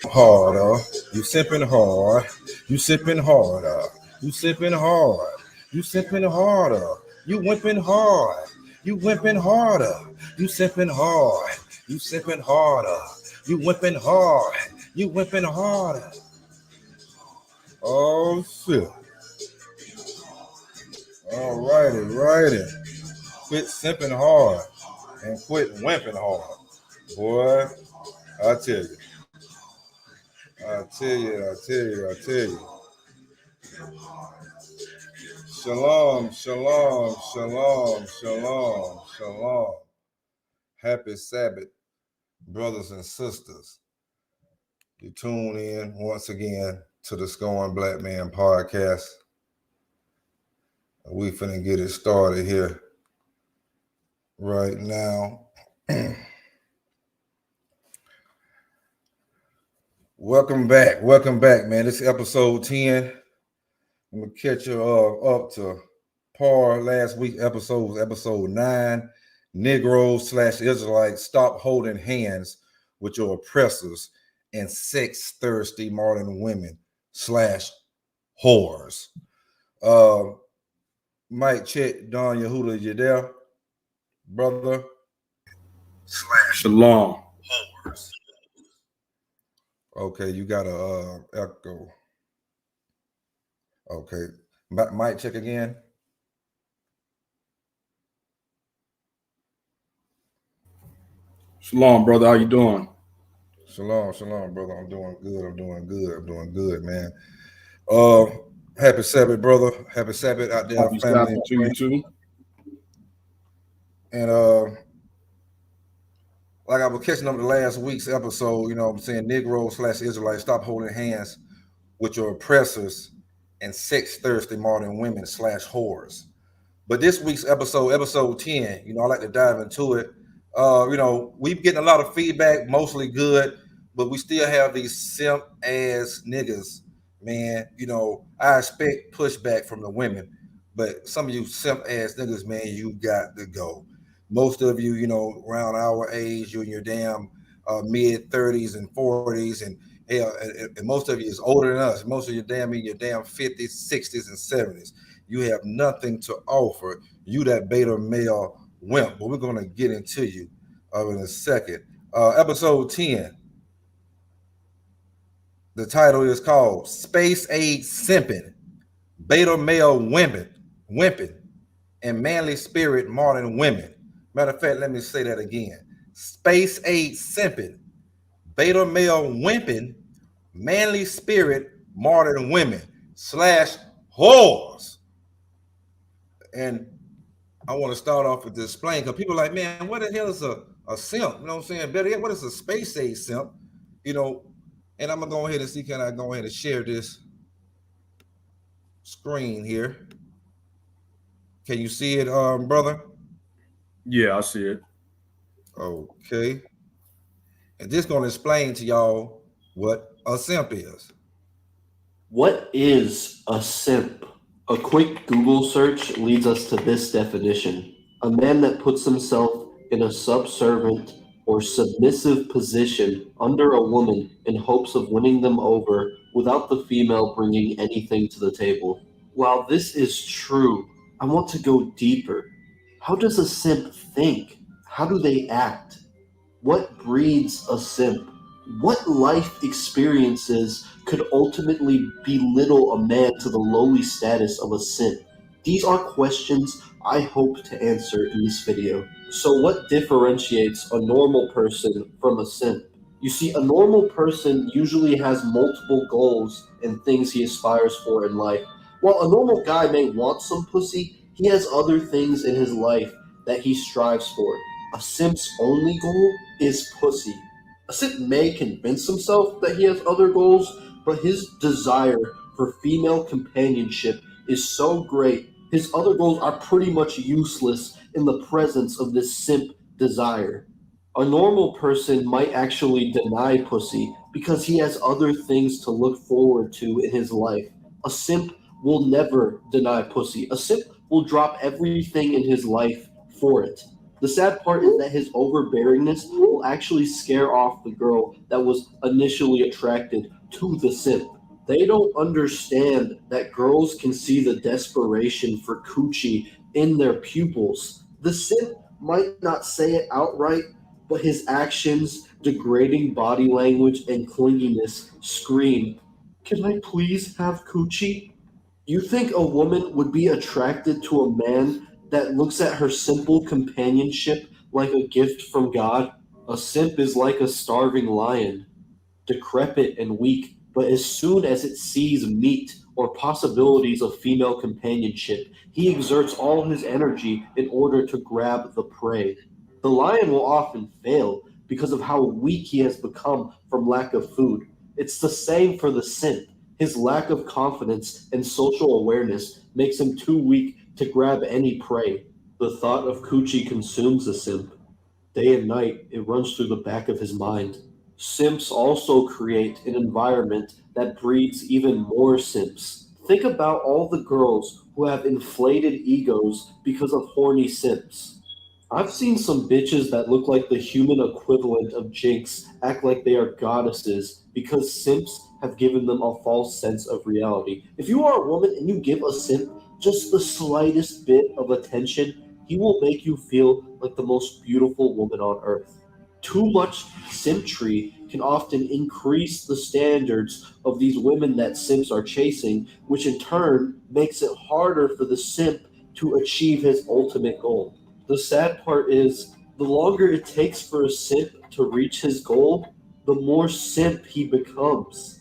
harder. You sipping hard. You sipping harder. You sipping hard. You sipping harder. You wimping hard. You wimping harder. You sipping hard. You sipping harder. You wimping hard. You wimping harder. Oh shit. All righty. Quit sipping hard and quit wimping hard. Boy, I tell you. I tell you. Shalom. Happy Sabbath, brothers and sisters. You tune in once again to the Scorn Black Man podcast. We finna get it started here right now. Welcome back, man. This is episode 10. I'm gonna catch you up to par. Last week's episode 9. Negroes/Israelites, stop holding hands with your oppressors and sex-thirsty modern women/whores. Mike check, Don Yehuda, you there, brother? Shalom. Whores. Okay, you got a echo. Okay, Mike check again. Shalom, brother. How you doing? Shalom, brother. I'm doing good, man. Happy Sabbath, brother. Happy Sabbath out there, Happy family. Sabbath to you too. And like I was catching up the last week's episode, you know what I'm saying, Negroes/Israelites, stop holding hands with your oppressors and sex-thirsty modern women/whores. But this week's episode 10, you know, I like to dive into it. You know, we've getting a lot of feedback, mostly good, but we still have these simp ass niggas, man. You know, I expect pushback from the women, but some of you simp ass niggas, man, you got to go. Most of you, you know, around our age, you in your damn mid 30s and 40s, and hell, and most of you is older than us. Most of you damn in your damn 50s, 60s, and 70s. You have nothing to offer. You that beta male wimp, but we're going to get into you in a second. Episode 10. The title is called Space Age Simpin, Beta Male Wimpin, and Manly Spirit Modern Women. Matter of fact, let me say that again. Space Age Simpin, Beta Male Wimpin, Manly Spirit Modern Women /whores. And I want to start off with this explain, because people are like, man, what the hell is a simp? You know what I'm saying? Better yet, what is a space age simp? You know, and I'm gonna go ahead and see, can I go ahead and share this screen here? Can you see it, brother? Yeah, I see it. Okay. And this gonna explain to y'all what a simp is. What is a simp? A quick Google search leads us to this definition: a man that puts himself in a subservient or submissive position under a woman in hopes of winning them over without the female bringing anything to the table. While this is true, I want to go deeper. How does a simp think? How do they act? What breeds a simp? What life experiences could ultimately belittle a man to the lowly status of a simp? These are questions I hope to answer in this video. So what differentiates a normal person from a simp? You see, a normal person usually has multiple goals and things he aspires for in life. While a normal guy may want some pussy, he has other things in his life that he strives for. A simp's only goal is pussy. A simp may convince himself that he has other goals, but his desire for female companionship is so great, his other goals are pretty much useless in the presence of this simp desire. A normal person might actually deny pussy because he has other things to look forward to in his life. A simp will never deny pussy. A simp will drop everything in his life for it. The sad part is that his overbearingness will actually scare off the girl that was initially attracted to the simp. They don't understand that girls can see the desperation for coochie in their pupils. The simp might not say it outright, but his actions, degrading body language, and clinginess scream, "Can I please have coochie?" You think a woman would be attracted to a man that looks at her simple companionship like a gift from God? A simp is like a starving lion, decrepit and weak, but as soon as it sees meat or possibilities of female companionship, he exerts all his energy in order to grab the prey. The lion will often fail because of how weak he has become from lack of food. It's the same for the simp. His lack of confidence and social awareness makes him too weak to grab any prey. The thought of coochie consumes the simp. Day and night, it runs through the back of his mind. Simps also create an environment that breeds even more simps. Think about all the girls who have inflated egos because of horny simps. I've seen some bitches that look like the human equivalent of Jinx act like they are goddesses because simps have given them a false sense of reality. If you are a woman and you give a simp just the slightest bit of attention, he will make you feel like the most beautiful woman on earth. Too much simptry can often increase the standards of these women that simps are chasing, which in turn makes it harder for the simp to achieve his ultimate goal. The sad part is, the longer it takes for a simp to reach his goal, the more simp he becomes.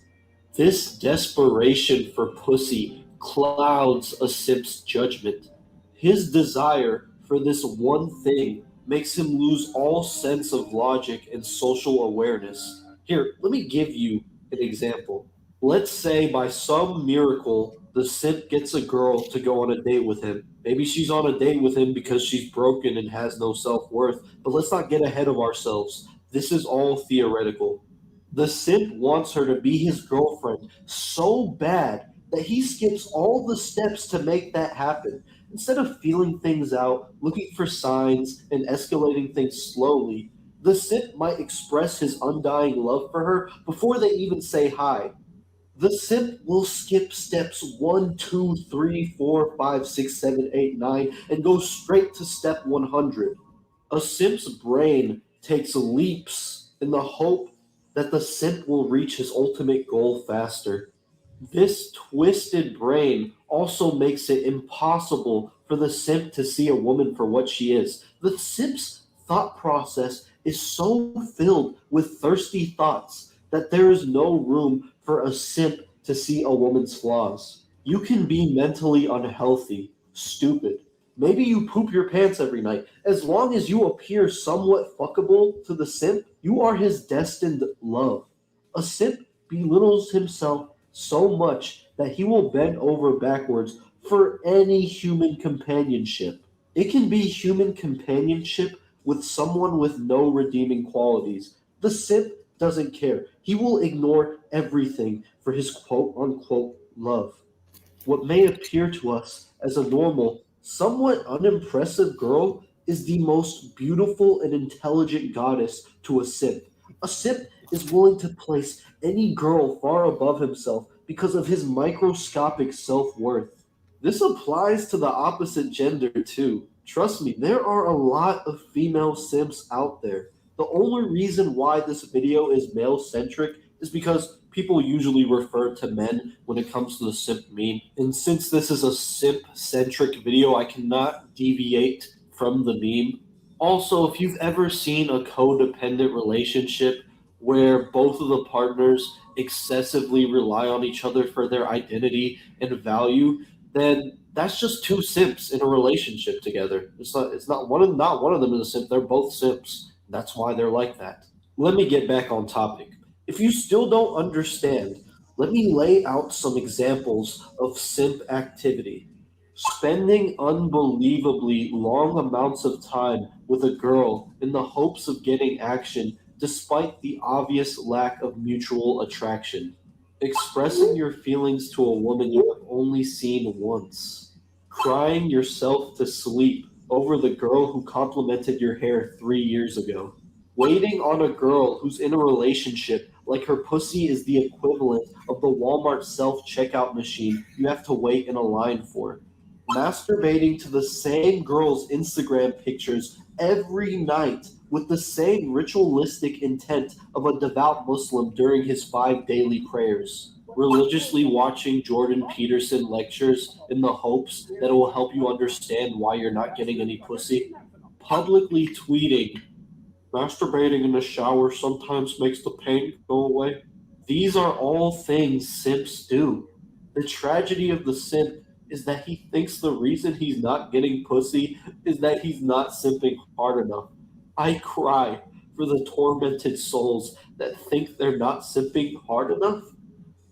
This desperation for pussy clouds a simp's judgment. His desire for this one thing makes him lose all sense of logic and social awareness. Here, let me give you an example. Let's say by some miracle, the simp gets a girl to go on a date with him. Maybe she's on a date with him because she's broken and has no self worth, but let's not get ahead of ourselves. This is all theoretical. The simp wants her to be his girlfriend so bad that he skips all the steps to make that happen. Instead of feeling things out, looking for signs, and escalating things slowly, the simp might express his undying love for her before they even say hi. The simp will skip steps 1, 2, 3, 4, 5, 6, 7, 8, 9, and go straight to step 100. A simp's brain takes leaps in the hope that the simp will reach his ultimate goal faster. This twisted brain also makes it impossible for the simp to see a woman for what she is. The simp's thought process is so filled with thirsty thoughts that there is no room for a simp to see a woman's flaws. You can be mentally unhealthy, stupid. Maybe you poop your pants every night. As long as you appear somewhat fuckable to the simp, you are his destined love. A simp belittles himself so much that he will bend over backwards for any human companionship. It can be human companionship with someone with no redeeming qualities. The simp doesn't care. He will ignore everything for his quote unquote love. What may appear to us as a normal, somewhat unimpressive girl is the most beautiful and intelligent goddess to a simp. A simp is willing to place any girl far above himself because of his microscopic self worth. This applies to the opposite gender too. Trust me, there are a lot of female simps out there. The only reason why this video is male centric is because people usually refer to men when it comes to the simp meme. And since this is a simp centric video, I cannot deviate from the meme. Also, if you've ever seen a codependent relationship where both of the partners excessively rely on each other for their identity and value, then that's just two simps in a relationship together. It's not one of them is a simp, they're both simps. That's why they're like that. Let me get back on topic. If you still don't understand, let me lay out some examples of simp activity. Spending unbelievably long amounts of time with a girl in the hopes of getting action despite the obvious lack of mutual attraction. Expressing your feelings to a woman you have only seen once. Crying yourself to sleep over the girl who complimented your hair 3 years ago. Waiting on a girl who's in a relationship like her pussy is the equivalent of the Walmart self-checkout machine you have to wait in a line for. Masturbating to the same girl's Instagram pictures every night with the same ritualistic intent of a devout Muslim during his 5 daily prayers. Religiously watching Jordan Peterson lectures in the hopes that it will help you understand why you're not getting any pussy. Publicly tweeting, masturbating in the shower sometimes makes the pain go away. These are all things simps do. The tragedy of the simp is that he thinks the reason he's not getting pussy is that he's not simping hard enough. I cry for the tormented souls that think they're not simping hard enough.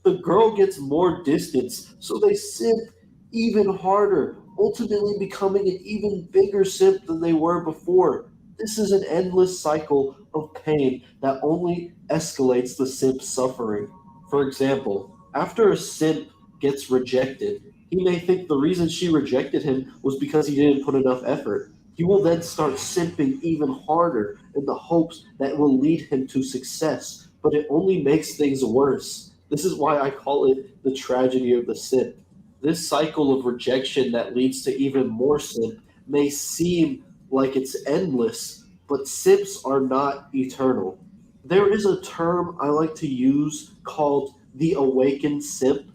The girl gets more distance, so they simp even harder, ultimately becoming an even bigger simp than they were before. This is an endless cycle of pain that only escalates the simp's suffering. For example, after a simp gets rejected, he may think the reason she rejected him was because he didn't put enough effort. He will then start simping even harder in the hopes that it will lead him to success, but it only makes things worse. This is why I call it the tragedy of the simp. This cycle of rejection that leads to even more simp may seem like it's endless, but simps are not eternal. There is a term I like to use called the awakened simp.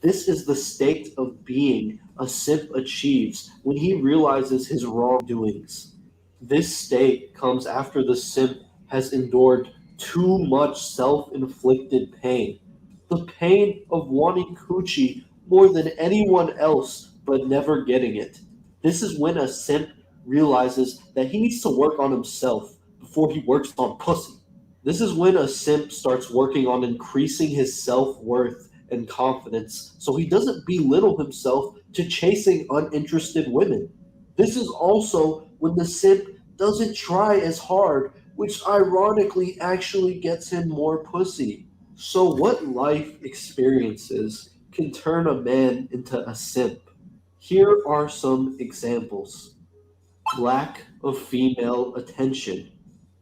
This is the state of being a simp achieves when he realizes his wrongdoings. This state comes after the simp has endured too much self inflicted pain. The pain of wanting coochie more than anyone else but never getting it. This is when a simp realizes that he needs to work on himself before he works on pussy. This is when a simp starts working on increasing his self worth and confidence so he doesn't belittle himself to chasing uninterested women. This is also when the simp doesn't try as hard, which ironically actually gets him more pussy. So, what life experiences can turn a man into a simp? Here are some examples: lack of female attention,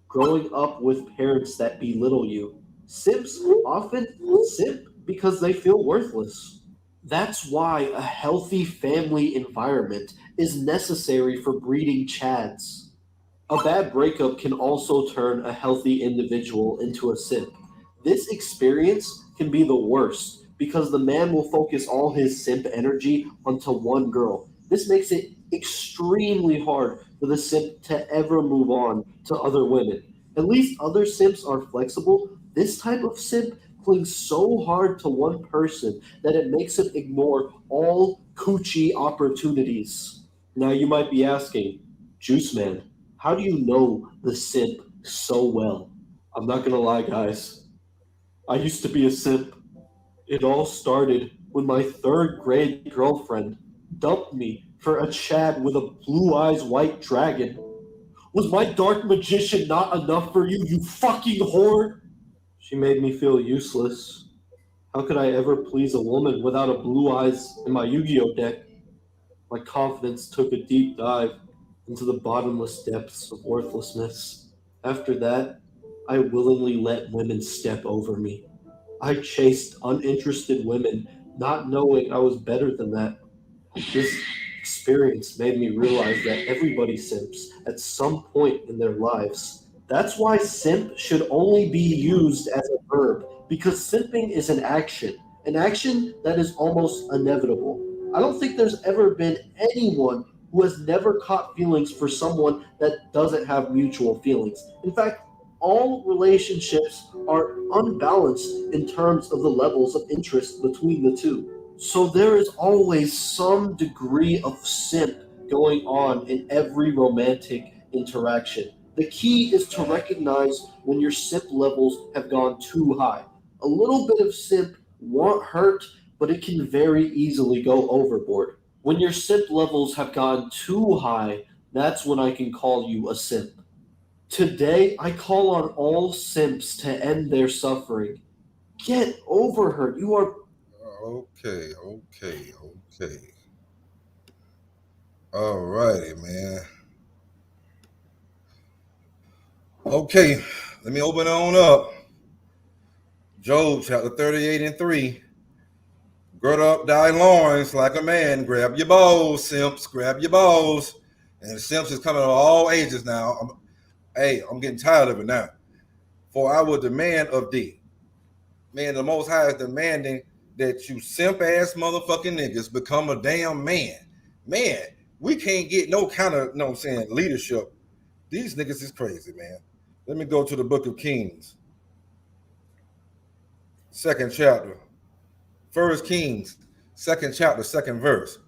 growing up with parents that belittle you. Simps often simp because they feel worthless. That's why a healthy family environment is necessary for breeding chads. A bad breakup can also turn a healthy individual into a simp. This experience can be the worst because the man will focus all his simp energy onto one girl. This makes it extremely hard for the simp to ever move on to other women. At least other simps are flexible. This type of simp clings so hard to one person that it makes him ignore all coochie opportunities. Now you might be asking, Juice Man, how do you know the simp so well? I'm not gonna lie, guys. I used to be a simp. It all started when my third grade girlfriend dumped me for a Chad with a blue eyes white dragon. Was my dark magician not enough for you, you fucking whore? She made me feel useless. How could I ever please a woman without a blue eyes in my Yu-Gi-Oh deck? My confidence took a deep dive into the bottomless depths of worthlessness. After that, I willingly let women step over me. I chased uninterested women, not knowing I was better than that. This experience made me realize that everybody simps at some point in their lives. That's why simp should only be used as a verb, because simping is an action that is almost inevitable. I don't think there's ever been anyone who has never caught feelings for someone that doesn't have mutual feelings. In fact, all relationships are unbalanced in terms of the levels of interest between the two. So there is always some degree of simp going on in every romantic interaction. The key is to recognize when your simp levels have gone too high. A little bit of simp won't hurt, but it can very easily go overboard. When your simp levels have gone too high, that's when I can call you a simp. Today, I call on all simps to end their suffering. Get over her. You are. Okay. All righty, man. Okay, let me open on up. Job chapter 38:3. Gird up thy loins like a man. Grab your balls, simps. Grab your balls. And simps is coming of all ages now. I'm getting tired of it now. For I will demand of thee. Man, the Most High is demanding that you simp ass motherfucking niggas become a damn man. Man, we can't get no kind of, leadership. These niggas is crazy, man. Let me go to the book of Kings. 2nd chapter. 1 Kings, 2nd chapter, 2nd verse.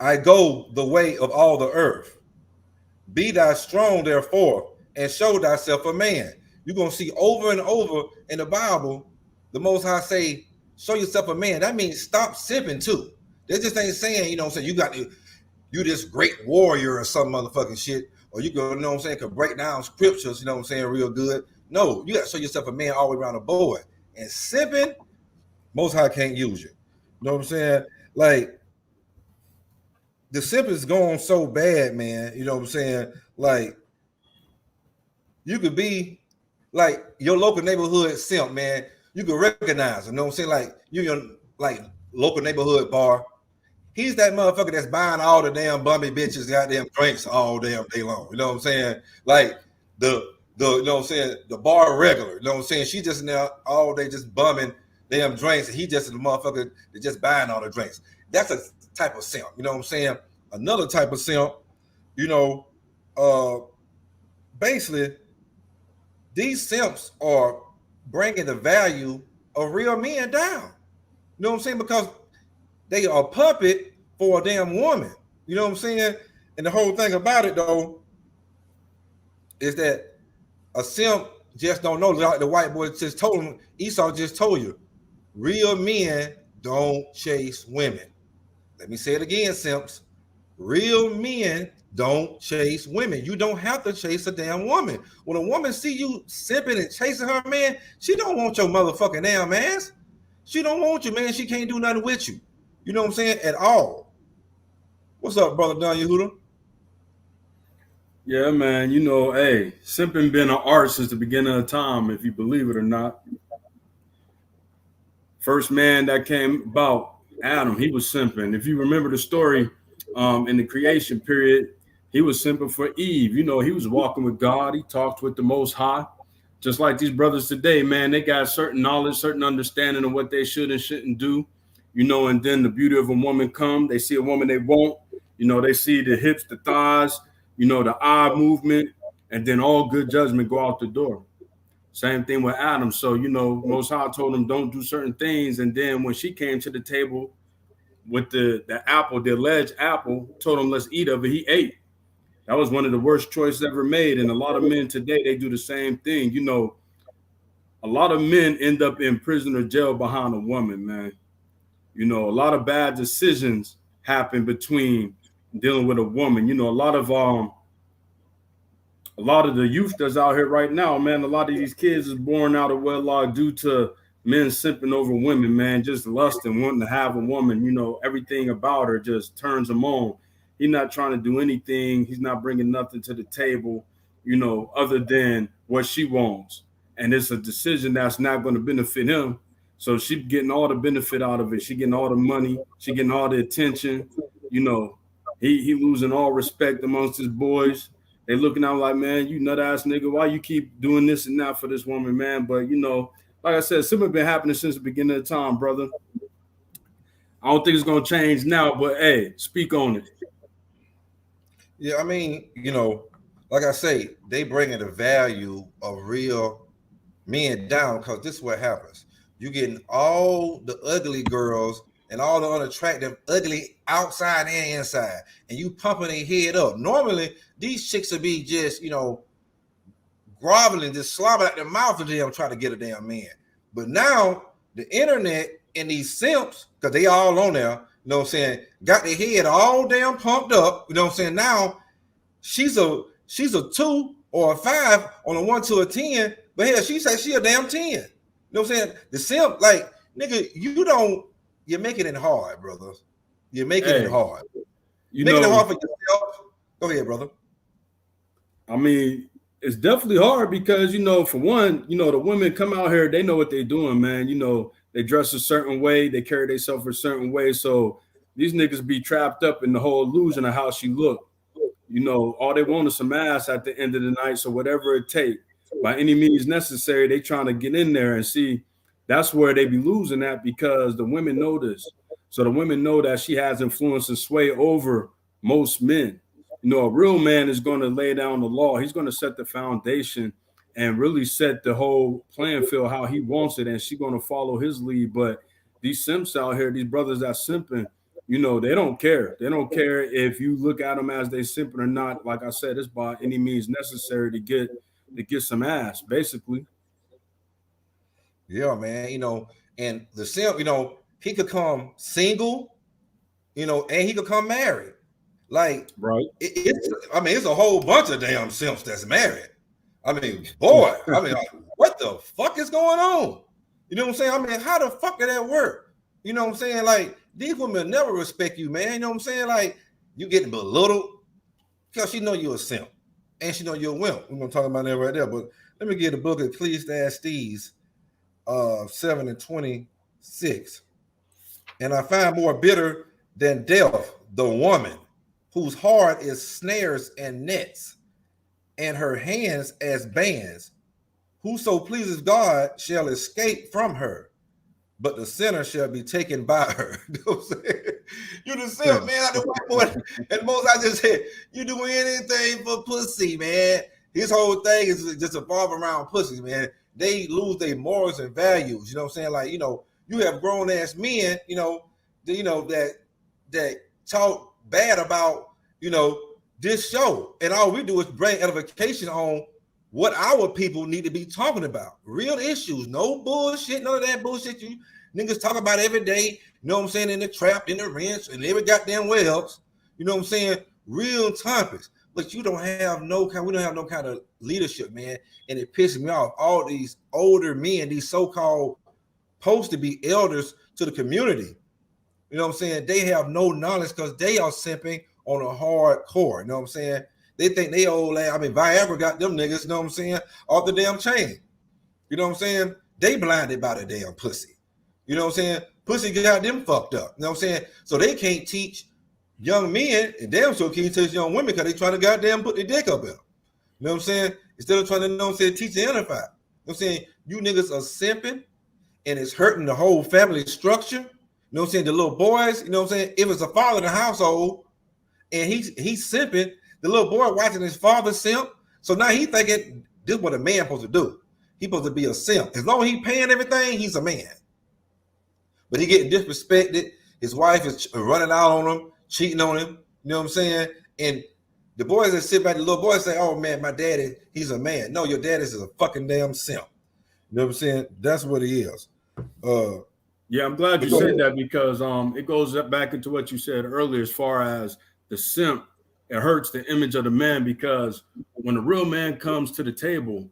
I go the way of all the earth. Be thou strong, therefore, and show thyself a man. You're going to see over and over in the Bible, the Most High say, show yourself a man. That means stop simping too. They just ain't saying, you this great warrior or some motherfucking shit, or you go, could break down scriptures, real good. No, you got to show yourself a man all the way around the board. And simping, Most High can't use you. You know what I'm saying? Like, the simp is going so bad, man. You know what I'm saying? Like, you could be like your local neighborhood simp, man. You could recognize him. You know what I'm saying? Like, your local neighborhood bar. He's that motherfucker that's buying all the damn bummy bitches goddamn drinks all damn day long. You know what I'm saying? Like the the bar regular. You know what I'm saying? She just in there all day just bumming damn drinks, and he just the motherfucker that just buying all the drinks. That's a type of simp. You know what I'm saying? Another type of simp, basically, these simps are bringing the value of real men down. You know what I'm saying? Because they are a puppet for a damn woman. You know what I'm saying? And the whole thing about it, though, is that a simp just don't know. Like the white boy just told him, Esau just told you, real men don't chase women. Let me say it again, simps. Real men don't chase women. You don't have to chase a damn woman. When a woman see you simping and chasing her, man, she don't want your motherfucking damn ass. She don't want you, man. She can't do nothing with you. You know what I'm saying? At all. What's up, brother Don Yehuda? Yeah, man. Hey, simping been an art since the beginning of time, if you believe it or not. First man that came about, Adam, he was simping. If you remember the story, in the creation period, he was simping for Eve. He was walking with God. He talked with the Most High. Just like these brothers today, man, they got certain knowledge, certain understanding of what they should and shouldn't do. And then the beauty of a woman come. They see a woman they want. They see the hips, the thighs, the eye movement, and then all good judgment go out the door. Same thing with Adam. So, Most High told him don't do certain things. And then when she came to the table with the apple, the alleged apple, told him let's eat of it, he ate. That was one of the worst choices ever made. And a lot of men today, they do the same thing. A lot of men end up in prison or jail behind a woman, man. A lot of bad decisions happen between dealing with a woman. A lot of the youth that's out here right now, man, a lot of these kids is born out of wedlock due to men simping over women, man, just lusting, wanting to have a woman. Everything about her just turns him on. He's not trying to do anything. He's not bringing nothing to the table, other than what she wants. And it's a decision that's not going to benefit him. So she's getting all the benefit out of it. She getting all the money. She getting all the attention. He losing all respect amongst his boys. They looking out like, man, you nut ass nigga. Why you keep doing this and that for this woman, man? But like I said, something been happening since the beginning of time, brother. I don't think it's gonna change now, but hey, speak on it. Yeah, I mean, like I say, they bringing the value of real men down because this is what happens. You getting all the ugly girls and all the unattractive, ugly outside and inside, and you pumping their head up. Normally, these chicks would be just, groveling, just slobbering out their mouth of them trying to get a damn man. But now, the internet and these simps, because they all on there, got their head all damn pumped up. Now, she's a 2 or a 5 on a 1 to a 10, but hell, she says she a damn 10. The simp, like, nigga, you're making it hard, brother. You're making it hard. You're making it hard for yourself. Go ahead, brother. I mean, it's definitely hard because, for one, the women come out here, they know what they're doing, man. They dress a certain way, they carry themselves a certain way. So these niggas be trapped up in the whole illusion of how she look. All they want is some ass at the end of the night. So whatever it take, by any means necessary, they trying to get in there and see. That's where they be losing at because the women know this. So the women know that she has influence and sway over most men. A real man is going to lay down the law. He's going to set the foundation and really set the whole playing field how he wants it, and she's going to follow his lead. But these simps out here, these brothers that simping, they don't care. They don't care if you look at them as they simping or not. Like I said, it's by any means necessary to get some ass, basically. Yeah, man. And the simp, he could come single, and he could come married. Like, right? It's a whole bunch of damn simps that's married. I mean, boy, like, what the fuck is going on? You know what I'm saying? I mean, how the fuck did that work? You know what I'm saying? Like, these women never respect you, man. You know what I'm saying? Like, you getting belittled because she know you're a simp and she know you're a wimp. We're gonna talk about that right there. But let me get the book of Ecclesiastes 7:26. And I find more bitter than death the woman whose heart is snares and nets, and her hands as bands. Whoso pleases God shall escape from her, but the sinner shall be taken by her. You know what I'm saying? You the simp, man. I the white boy. And most I just said, you do anything for pussy, man. His whole thing is just evolve around pussy, man. They lose their morals and values. You know what I'm saying? Like, you have grown ass men, that talk bad about, this show. And all we do is bring edification on what our people need to be talking about. Real issues, no bullshit, none of that bullshit you niggas talk about every day. You know what I'm saying? In the trap, in the rinse, and every goddamn way else. You know what I'm saying? Real topics. But we don't have no kind of leadership, man. And it pisses me off. All these older men, these so-called supposed to be elders to the community. You know what I'm saying? They have no knowledge because they are simping on a hardcore. You know what I'm saying? They think they old. Viagra got them niggas, you know what I'm saying, off the damn chain. You know what I'm saying? They blinded by the damn pussy. You know what I'm saying? Pussy got them fucked up. You know what I'm saying? So they can't teach young men, and damn sure can't teach young women because they trying to goddamn put their dick up there. You know what I'm saying? Instead of trying to, teach and edify. You know what I'm saying? You niggas are simping, and it's hurting the whole family structure. You know what I'm saying? The little boys, you know what I'm saying? If it's a father in the household and he's simping, the little boy watching his father simp. So now he thinking this is what a man supposed to do. He supposed to be a simp. As long as he paying everything, he's a man. But he getting disrespected. His wife is running out on him, cheating on him. You know what I'm saying? And the boys that sit back, the little boys say, oh man, my daddy, he's a man. No, your daddy is a fucking damn simp. You know what I'm saying? That's what he is. Yeah, I'm glad you said that because it goes back into what you said earlier as far as the simp. It hurts the image of the man because when a real man comes to the table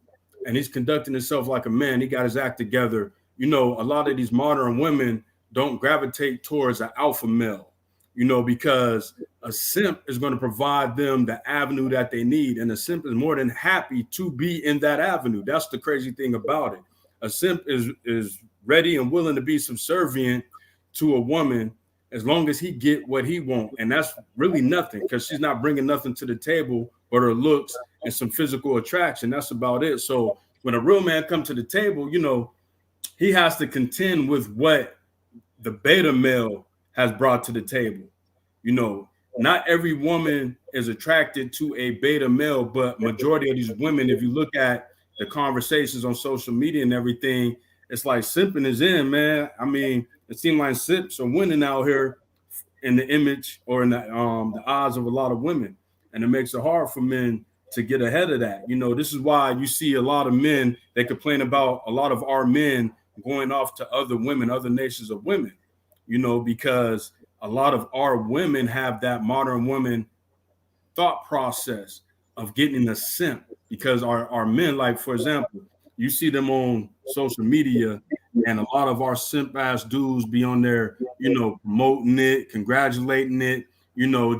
and he's conducting himself like a man, he got his act together. A lot of these modern women don't gravitate towards an alpha male, because a simp is going to provide them the avenue that they need. And a simp is more than happy to be in that avenue. That's the crazy thing about it. A simp is ready and willing to be subservient to a woman as long as he get what he wants. And that's really nothing because she's not bringing nothing to the table but her looks and some physical attraction. That's about it. So when a real man comes to the table, he has to contend with what the beta male has brought to the table. Not every woman is attracted to a beta male, but majority of these women, if you look at the conversations on social media and everything, it's like simping is in, man. I mean, it seems like simps are winning out here in the image or in the eyes of a lot of women. And it makes it hard for men to get ahead of that. This is why you see a lot of men, they complain about a lot of our men going off to other women, other nations of women, because a lot of our women have that modern woman thought process of getting a simp because our men, like, for example, you see them on social media and a lot of our simp ass dudes be on there, promoting it, congratulating it,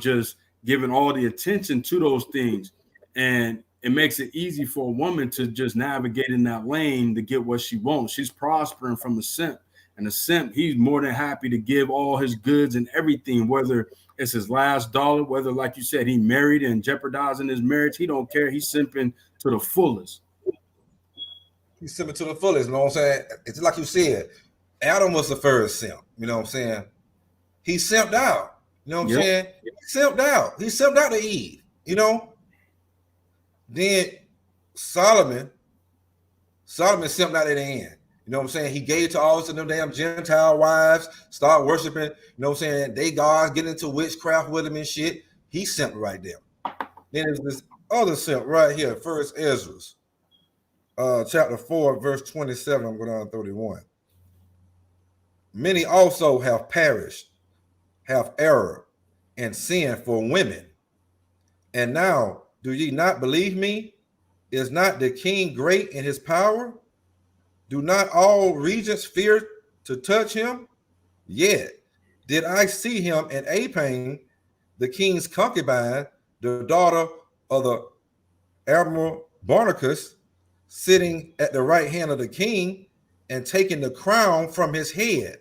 just giving all the attention to those things. And it makes it easy for a woman to just navigate in that lane to get what she wants. She's prospering from a simp. And a simp, he's more than happy to give all his goods and everything, whether it's his last dollar, whether, like you said, he married and jeopardizing his marriage. He don't care. He's simping to the fullest. He's simping to the fullest. You know what I'm saying? It's like you said, Adam was the first simp. You know what I'm saying? He simped out. You know what I'm saying? He simped out. He simped out to Eve. You know? Then Solomon simped out at the end. You know what I'm saying? He gave to all of them damn Gentile wives, start worshiping, you know what I'm saying? They gods, get into witchcraft with him and shit. He simped right there. Then there's this other simp right here, First Ezra, chapter 4, verse 27. I'm going down to 31. Many also have perished, have error and sin for women. And now, do ye not believe me? Is not the king great in his power? Do not all regents fear to touch him? Yet did I see him in Apane, the king's concubine, the daughter of the Admiral Barnacus, sitting at the right hand of the king and taking the crown from his head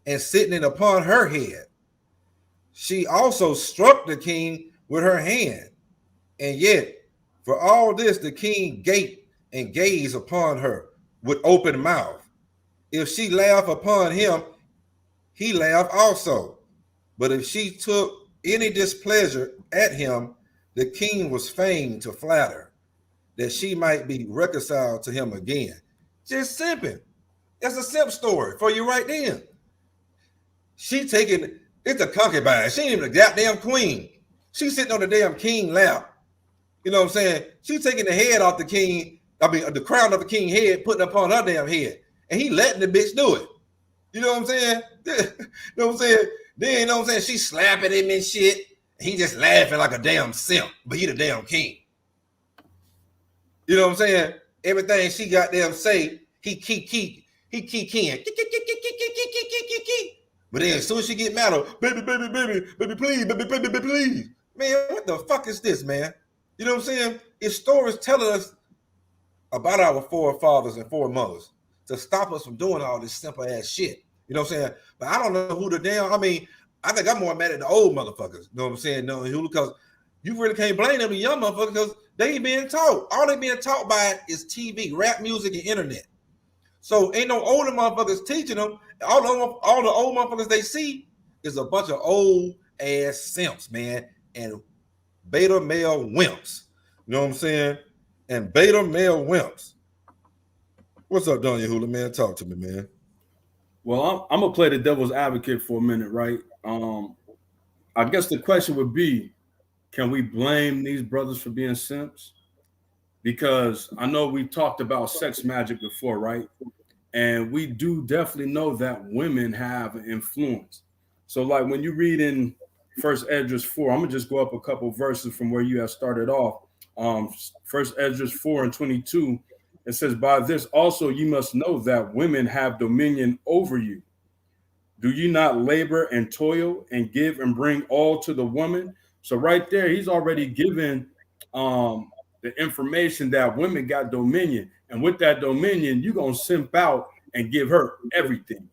and sitting it upon her head. She also struck the king with her hand. And yet, for all this, the king gaped and gazed upon her with open mouth. If she laughed upon him, he laughed also. But if she took any displeasure at him, the king was fain to flatter, that she might be reconciled to him again. Just simping. That's a simp story for you right there. She taking, it's a concubine. She ain't even a goddamn queen. She's sitting on the damn king lap. You know what I'm saying? She's taking the head off the king, the crown of the king's head, putting it upon her damn head. And he letting the bitch do it. You know what I'm saying? You know what I'm saying? Then, you know what I'm saying? She slapping him and shit. He just laughing like a damn simp, but he the damn king. You know what I'm saying? Everything she got them say, he keying. But then as soon as she get mad, baby, please, baby, please. Man, what the fuck is this, man? You know what I'm saying? It's stories telling us about our forefathers and foremothers to stop us from doing all this simple ass shit. You know what I'm saying? But I don't know who the damn, I mean, I think I'm more mad at the old motherfuckers. You know what I'm saying? No, because you really can't blame them, the young motherfuckers, because they ain't being taught. All they being taught by is TV, rap music, and internet. So ain't no older motherfuckers teaching them. All the old motherfuckers they see is a bunch of old ass simps, man, and beta male wimps. You know what I'm saying? And beta male wimps. What's up, Don Yahula, man? Talk to me, man. Well, I'm gonna play the devil's advocate for a minute, right? I guess the question would be, can we blame these brothers for being simps? Because I know we talked about sex magic before, right? And we do definitely know that women have an influence. So like when you read in First Esdras 4, I'm gonna just go up a couple verses from where you have started off. First Esdras 4 and 22, it says, by this also you must know that women have dominion over you. Do you not labor and toil and give and bring all to the woman? So right there, he's already given the information that women got dominion. And with that dominion, you're going to simp out and give her everything.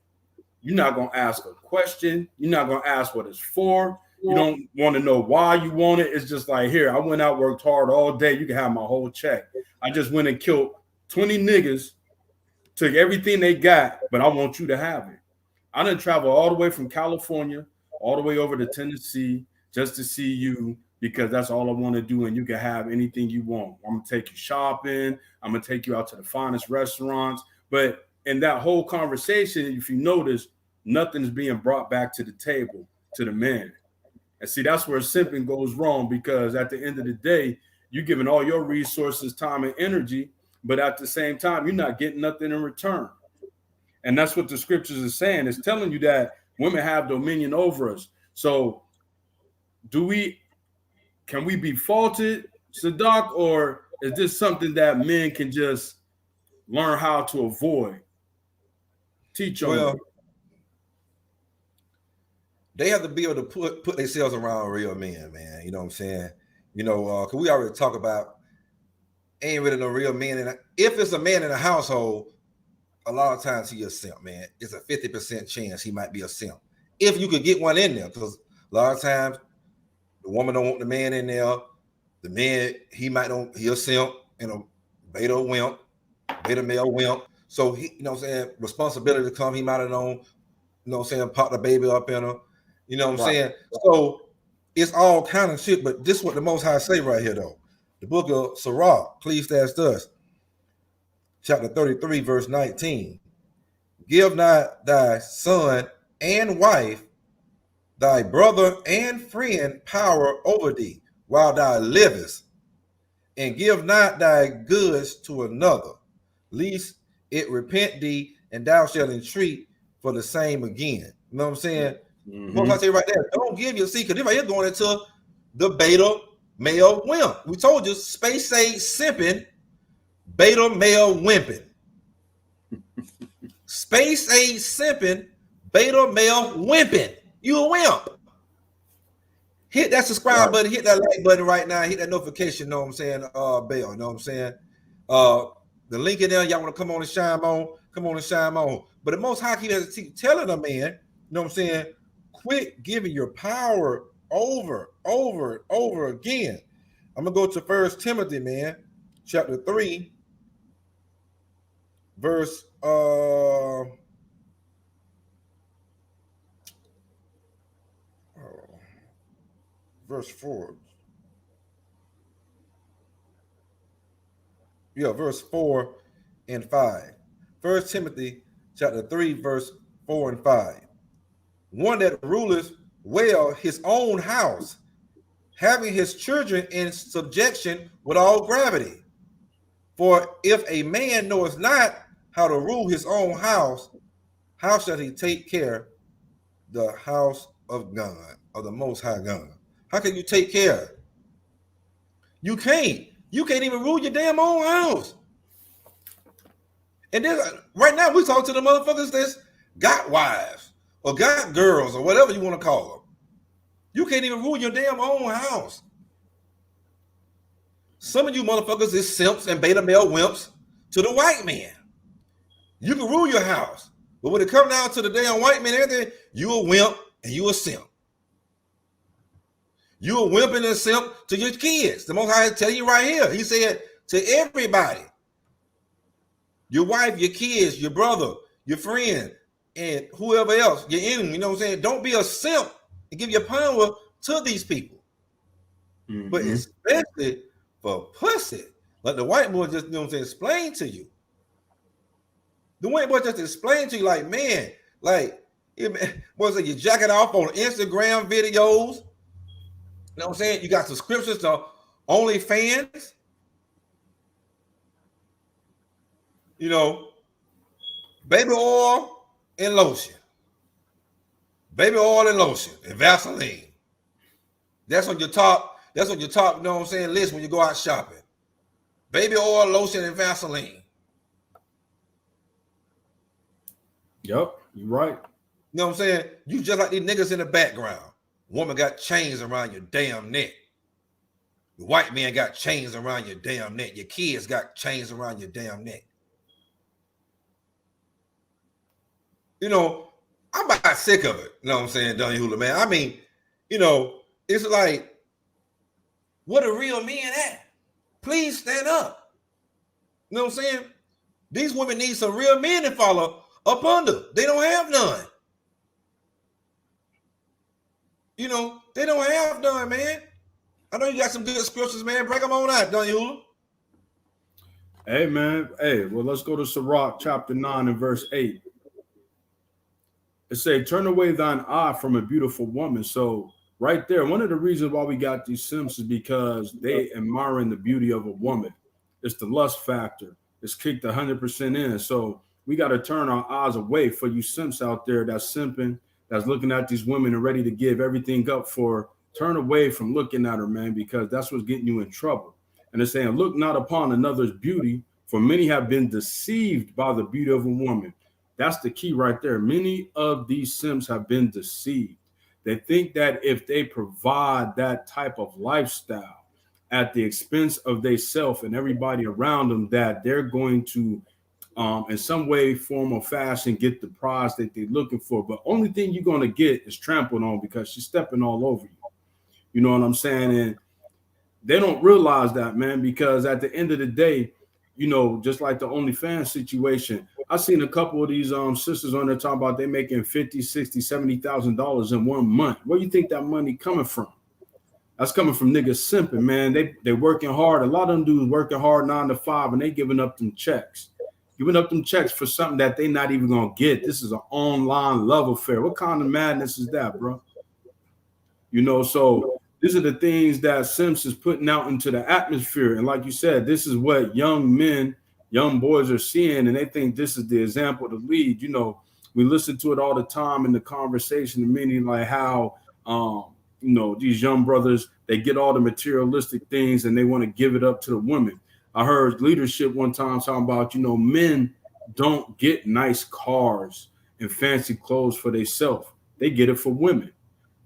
You're not going to ask a question. You're not going to ask what it's for. You don't want to know why you want it. It's just like, here, I went out, worked hard all day. You can have my whole check. I just went and killed 20 niggas, took everything they got, but I want you to have it. I done travel all the way from California, all the way over to Tennessee just to see you, because that's all I want to do. And you can have anything you want. I'm going to take you shopping. I'm going to take you out to the finest restaurants. But in that whole conversation, if you notice, nothing's being brought back to the table to the man. And see, that's where simping goes wrong, because at the end of the day, you're giving all your resources, time, and energy, but at the same time, you're not getting nothing in return. And that's what the scriptures are saying. It's telling you that women have dominion over us. So can we be faulted, Sadak, or is this something that men can just learn how to avoid? Teach on. Well, they have to be able to put themselves around real men, man. You know what I'm saying? You know, because we already talk about ain't really no real man in if it's a man in a household, a lot of times he a simp, man. It's a 50% chance he might be a simp. If you could get one in there, because a lot of times the woman don't want the man in there. The man, he a simp, beta wimp, beta male wimp. So he, you know what I'm saying, responsibility to come, he might have known, you know what I'm saying, pop the baby up in her. You know what I'm saying? So it's all kind of shit, but this is what the Most High say right here, though. The book of Sirach, Ecclesiastes, chapter 33, verse 19. Give not thy son and wife, thy brother and friend power over thee while thou livest, and give not thy goods to another, lest it repent thee, and thou shalt entreat for the same again. You know what I'm saying? Most I say right there, don't give your secret. If you're going into the beta male wimp, we told you space age simping, beta male wimping. Space age simping, beta male wimping. You a wimp. Hit that subscribe button, hit that like button right now, hit that notification, know what I'm saying? Bell, know what I'm saying? The link in there, y'all want to come on and shine on. But the Most High keep telling a man, you know what I'm saying? Quit giving your power over again. I'm gonna go to 1 Timothy, man, chapter 3, verse 4. Yeah, verse 4 and 5. 1 Timothy chapter 3, verse 4 and 5. One that ruleth well his own house, having his children in subjection with all gravity. For if a man knoweth not how to rule his own house, how shall he take care the house of God, of the Most High God? How can you take care? You can't. You can't even rule your damn own house. And then right now we talk to the motherfuckers that's got wives or got girls or whatever you want to call them. You can't even rule your damn own house. Some of you motherfuckers is simps and beta male wimps to the white man. You can rule your house, but when it comes down to the damn white man, everything, you a wimp and you a simp. You a wimp and a simp to your kids. The Most High tell you right here. He said to everybody, your wife, your kids, your brother, your friend, and whoever else, your enemy, you know what I'm saying? Don't be a simp and give your power to these people. But especially for pussy. Like the white boy just, you know what I'm saying, explain to you. The white boy just explained to you, like, man, like, what's it, you jack it off on Instagram videos. You know what I'm saying? You got subscriptions to OnlyFans. You know, baby oil and lotion. Baby oil and lotion and Vaseline. That's on your top, you know what I'm saying, list when you go out shopping. Baby oil, lotion, and Vaseline. Yep, you're right. You know what I'm saying? You just like these niggas in the background. Woman got chains around your damn neck. The white man got chains around your damn neck. Your kids got chains around your damn neck. You know, I'm about sick of it. You know what I'm saying, Donnie Hula, man? I mean, you know, it's like, what a real man at? Please stand up. You know what I'm saying? These women need some real men to follow up under. They don't have none. You know, they don't have none, man. I know you got some good scriptures, man. Break them on out, Donnie Hula. Hey, man. Hey, well, let's go to Sirach chapter 9 and verse 8. It says, turn away thine eye from a beautiful woman. So right there, one of the reasons why we got these simps is because they admiring the beauty of a woman. It's the lust factor. It's kicked 100% in. So we got to turn our eyes away for you simps out there that's simping, that's looking at these women and ready to give everything up for. Turn away from looking at her, man, because that's what's getting you in trouble. And it's saying, look not upon another's beauty, for many have been deceived by the beauty of a woman. That's the key right there. Many of these simps have been deceived. They think that if they provide that type of lifestyle, at the expense of they self and everybody around them, that they're going to in some way, form, or fashion get the prize that they're looking for. But only thing you're going to get is trampled on, because she's stepping all over you. You know what I'm saying? And they don't realize that, man, because at the end of the day, you know, just like the OnlyFans situation, I seen a couple of these sisters on there talking about they making $50,000, $60,000, $70,000 in 1 month. Where do you think that money coming from? That's coming from niggas simping, man. They working hard. A lot of them dudes working hard 9 to 5, and they giving up them checks. Giving up them checks for something that they not even gonna get. This is an online love affair. What kind of madness is that, bro? You know, so these are the things that Simps is putting out into the atmosphere. And like you said, this is what young men, young boys are seeing, and they think this is the example to lead. You know, we listen to it all the time in the conversation, meaning like how you know, these young brothers, they get all the materialistic things and they want to give it up to the women. I heard leadership one time talking about, you know, men don't get nice cars and fancy clothes for themselves. They get it for women.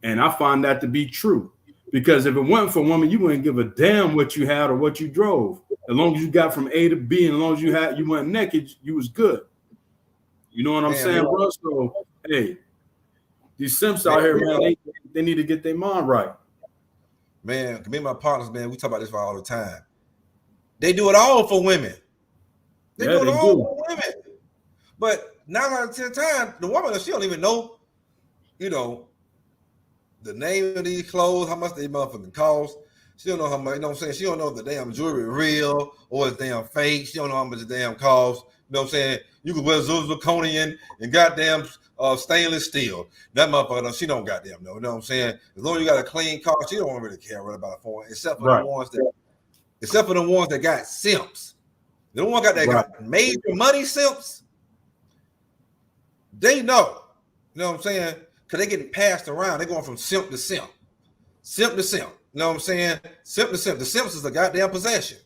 And I find that to be true, because if it wasn't for women, you wouldn't give a damn what you had or what you drove. As long as you got from A to B, and as long as you went naked, you was good. You know what I'm saying, bro? So, hey, these simps out here, man, they need to get their mind right. Man, me and my partners, man, we talk about this all the time. They do it all for women. They do it all for women. But 9 out of 10 times, the woman, she don't even know, you know, the name of these clothes, how much they motherfucking cost. She don't know how much, you know what I'm saying? She don't know if the damn jewelry real or it's damn fake. She don't know how much the damn cost. You know what I'm saying? You can wear zirconian and goddamn stainless steel. That motherfucker, she don't goddamn know. You know what I'm saying? As long as you got a clean car, she don't really care about a phone, except for the ones that got simps. The one got that got major money simps. They know. You know what I'm saying? Because they getting passed around. They're going from simp to simp. Simp to simp. You know what I'm saying? Simp to simp. The simps is a goddamn possession.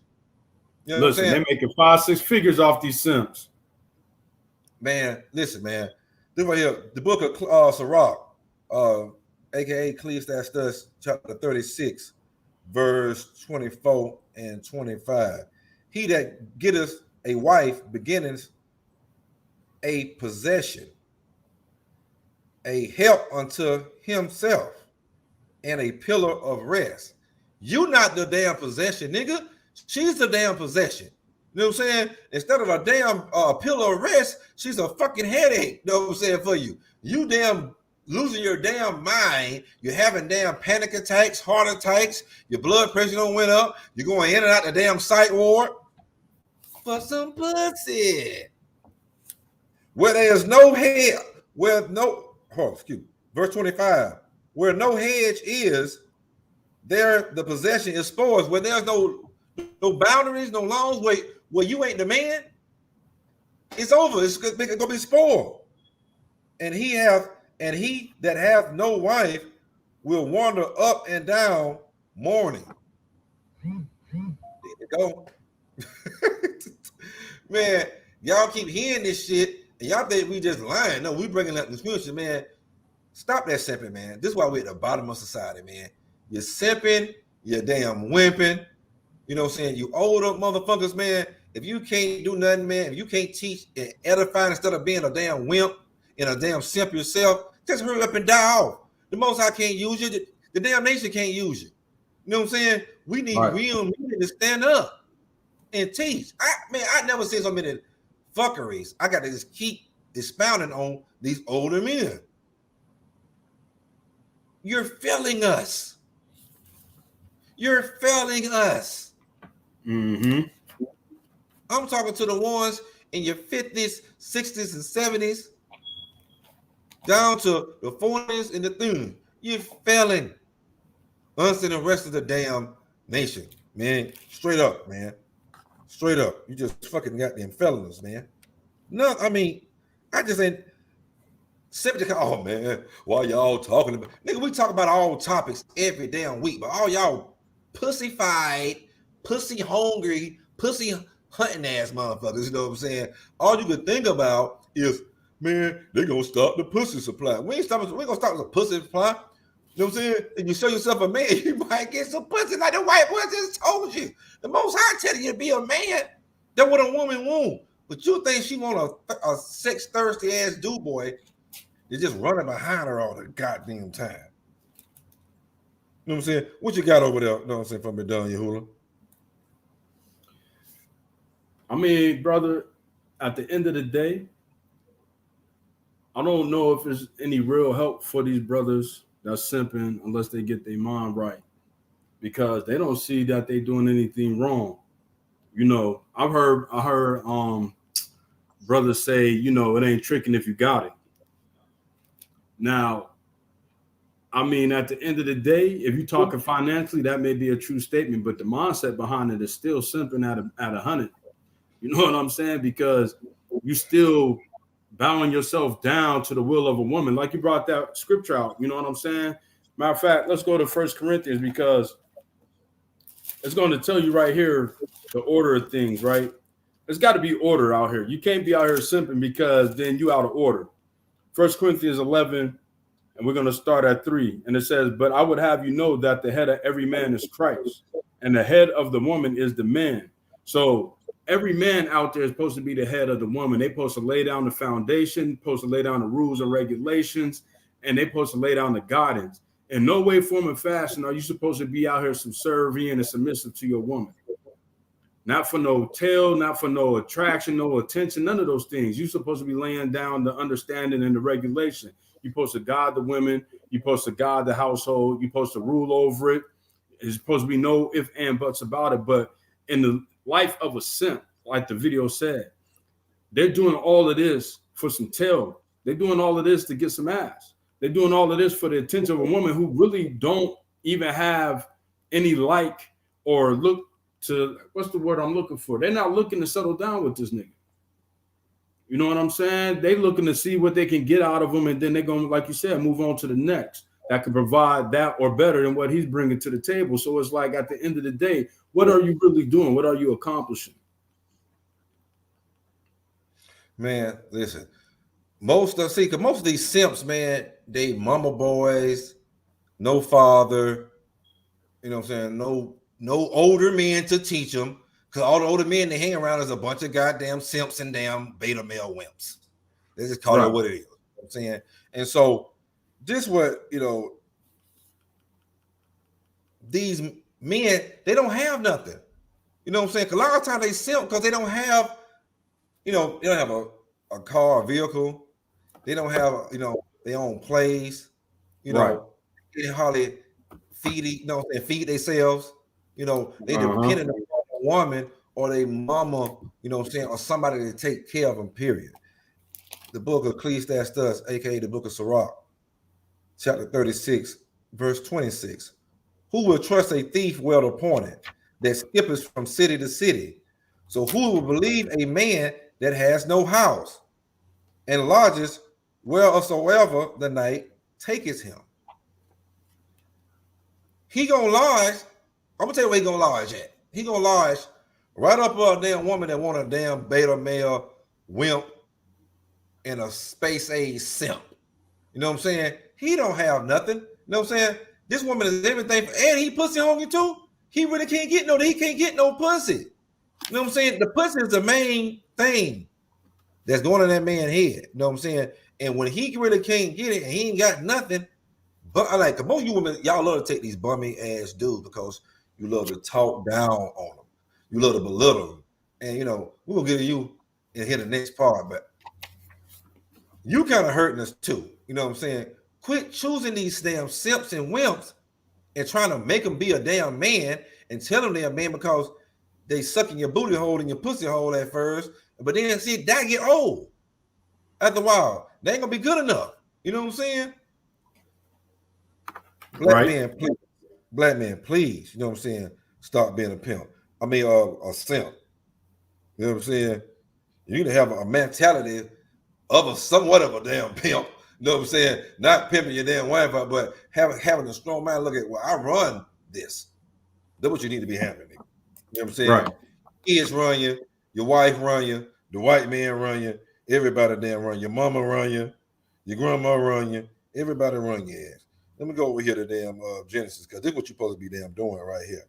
You know listen, they're making 5-6 figures off these simps. Man, listen, man. This right here, the book of Sirach, aka Ecclesiastes chapter 36, verse 24 and 25. He that getteth a wife beginneth a possession, a help unto himself, and a pillar of rest. You not the damn possession, nigga. She's the damn possession. You know what I'm saying? Instead of a damn pillar of rest, she's a fucking headache. You know what I'm saying, for you? You damn losing your damn mind. You're having damn panic attacks, heart attacks. Your blood pressure don't went up. You're going in and out the damn psych ward for some pussy. Where there's no head, where no, verse 25, where no hedge is, there the possession is spoils. Where there's no boundaries, no laws, where you ain't the man, it's over. It's gonna be spoiled. And he that hath no wife will wander up and down mourning. There you go. Man, y'all keep hearing this shit and y'all think we just lying. No, we bringing up the future, man. Stop that simping, man. This is why we're at the bottom of society, man. You're simping, you're damn wimping. You know what I'm saying? You older motherfuckers, man. If you can't do nothing, man, if you can't teach and edify instead of being a damn wimp and a damn simp yourself, just hurry up and die off. The Most High can't use you. The damn nation can't use you. You know what I'm saying? We need real men to stand up and teach. I never seen so many fuckeries. I got to just keep expounding on these older men. You're failing us. You're failing us. Mm-hmm. I'm talking to the ones in your 50s, 60s, and 70s, down to the 40s and the 30s. You're failing us and the rest of the damn nation, man. Straight up, man. Straight up. You just fucking got them felons, man. No, I mean, I just ain't. Oh, man, why y'all talking about? Nigga, we talk about all topics every damn week, but all y'all pussy-fied, pussy-hungry, pussy hunting ass motherfuckers, you know what I'm saying? All you could think about is, man, they gonna stop the pussy supply. We ain't gonna stop the pussy supply. You know what I'm saying? If you show yourself a man, you might get some pussy like the white boy just told you. The Most High telling you to be a man. That's what a woman want. But you think she want a sex thirsty ass dude boy that's just running behind her all the goddamn time. You know what I'm saying? What you got over there? You know what I'm saying, from Medallion Yahuwah? I mean, brother, at the end of the day, I don't know if there's any real help for these brothers that's simping unless they get their mind right, because they don't see that they doing anything wrong. You know, I heard brothers say, you know, it ain't tricking if you got it. Now, I mean, at the end of the day, if you're talking financially, that may be a true statement, but the mindset behind it is still simping at 100. You know what I'm saying? Because you still bowing yourself down to the will of a woman, like you brought that scripture out. You know what I'm saying? Matter of fact, let's go to 1 Corinthians, because it's going to tell you right here the order of things, right? There's got to be order out here. You can't be out here simping, because then you out of order. 1 Corinthians 11, and we're going to start at 3. And it says, but I would have you know that the head of every man is Christ, and the head of the woman is the man. So every man out there is supposed to be the head of the woman. They're supposed to lay down the foundation, supposed to lay down the rules and regulations, and they're supposed to lay down the guidance. In no way, form, or fashion are you supposed to be out here subservient and submissive to your woman. Not for no tail, not for no attraction, no attention, none of those things. You're supposed to be laying down the understanding and the regulation. You're supposed to guide the women. You're supposed to guide the household. You're supposed to rule over it. There's supposed to be no ifs and buts about it. But in the life of a simp, like the video said, they're doing all of this for some tail. They're doing all of this to get some ass. They're doing all of this for the attention of a woman who really don't even have any like or look to, what's the word I'm looking for? They're not looking to settle down with this nigga. You know what I'm saying? They looking to see what they can get out of him, and then they're going to, like you said, move on to the next that can provide that or better than what he's bringing to the table. So it's like, at the end of the day, what are you really doing? What are you accomplishing? Man, listen. Most of these simps, man, they mama boys, no father, you know what I'm saying? No older men to teach them, because all the older men they hang around is a bunch of goddamn simps and damn beta male wimps. They just call it what it is. You know what I'm saying? And so this what, you know, these men, they don't have nothing. You know what I'm saying? 'Cause a lot of times they simp because they don't have, you know, they don't have a car, a vehicle. They don't have, you know, their own place. You know, they hardly feed themselves. You know, they dependent on a woman or their mama, you know what I'm saying, or somebody to take care of them, period. The book of Ecclesiastes, aka the book of Sirach, chapter 36, verse 26. Who will trust a thief well appointed that skippers from city to city? So who will believe a man that has no house and lodges wheresoever the night taketh him? He gonna lodge. I'm gonna tell you where he gonna lodge at. He gonna lodge right up a damn woman that want a damn beta male wimp and a space age simp. You know what I'm saying? He don't have nothing. You know what I'm saying? This woman is everything, and he pussy hungry too. He really can't get no pussy. You know what I'm saying? The pussy is the main thing that's going in that man's head. You know what I'm saying? And when he really can't get it and he ain't got nothing, but I like most of you women, y'all love to take these bummy ass dudes because you love to talk down on them. You love to belittle them. And you know, we'll get to you and hit the next part, but you kind of hurting us too. You know what I'm saying? Quit choosing these damn simps and wimps and trying to make them be a damn man and tell them they're a man because they sucking your booty hole and your pussy hole at first, but then see that get old. After a while, they ain't gonna be good enough. You know what I'm saying? Black man, please. You know what I'm saying? Stop being a pimp. I mean, a simp. You know what I'm saying? You need to have a mentality of a somewhat of a damn pimp. You know what I'm saying? Not pimping your damn wife out, but having a strong mind. Look at, well, I run this. That's what you need to be having. You know what I'm saying? Right. Kids run you, your wife run you, the white man run you, everybody damn run you, your mama run you, your grandma run you, everybody run your ass. Let me go over here to damn Genesis, because this is what you're supposed to be damn doing right here.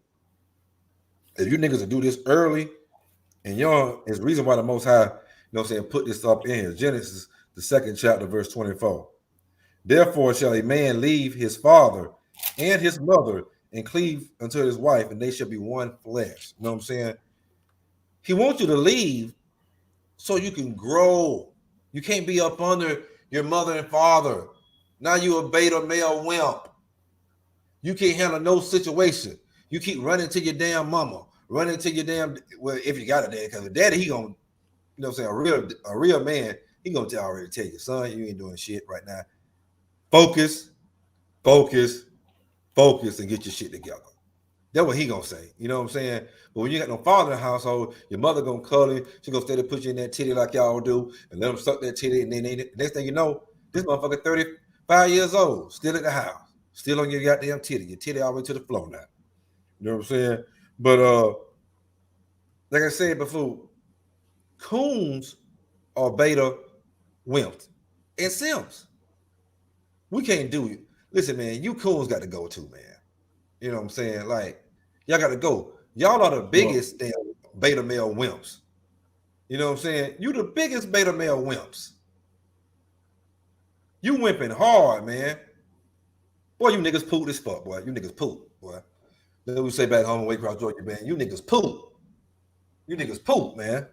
If you niggas will do this early and young, is the reason why the Most High, you know what I'm saying, put this up in here. Genesis, the 2nd chapter, verse 24. Therefore shall a man leave his father and his mother and cleave unto his wife, and they shall be one flesh. You know what I'm saying? He wants you to leave so you can grow. You can't be up under your mother and father. Now you a beta male wimp. You can't handle no situation. You keep running to your damn mama, running to your damn, well, if you got a dad, because a daddy, he gonna, you know what I'm saying, a real man, he gonna already tell you, son, you ain't doing shit right now. Focus, focus, focus, and get your shit together. That's what he gonna say. You know what I'm saying? But when you got no father in the household, your mother gonna cuddle you. She gonna stay to put you in that titty like y'all do, and let them suck that titty. And then next thing you know, this motherfucker 35 years old, still at the house, still on your goddamn titty. Your titty all the way to the floor now. You know what I'm saying? But like I said before, coons are beta wimps and simps. We can't do it. Listen, man, you coons got to go too, man. You know what I'm saying? Like, y'all got to go. Y'all are the biggest damn beta male wimps. You know what I'm saying? You the biggest beta male wimps. You wimping hard, man. Boy, you niggas poop this fuck, boy. You niggas poop, boy. Then we say back home in Waycross, Georgia, man. You niggas poop. You niggas poop, man.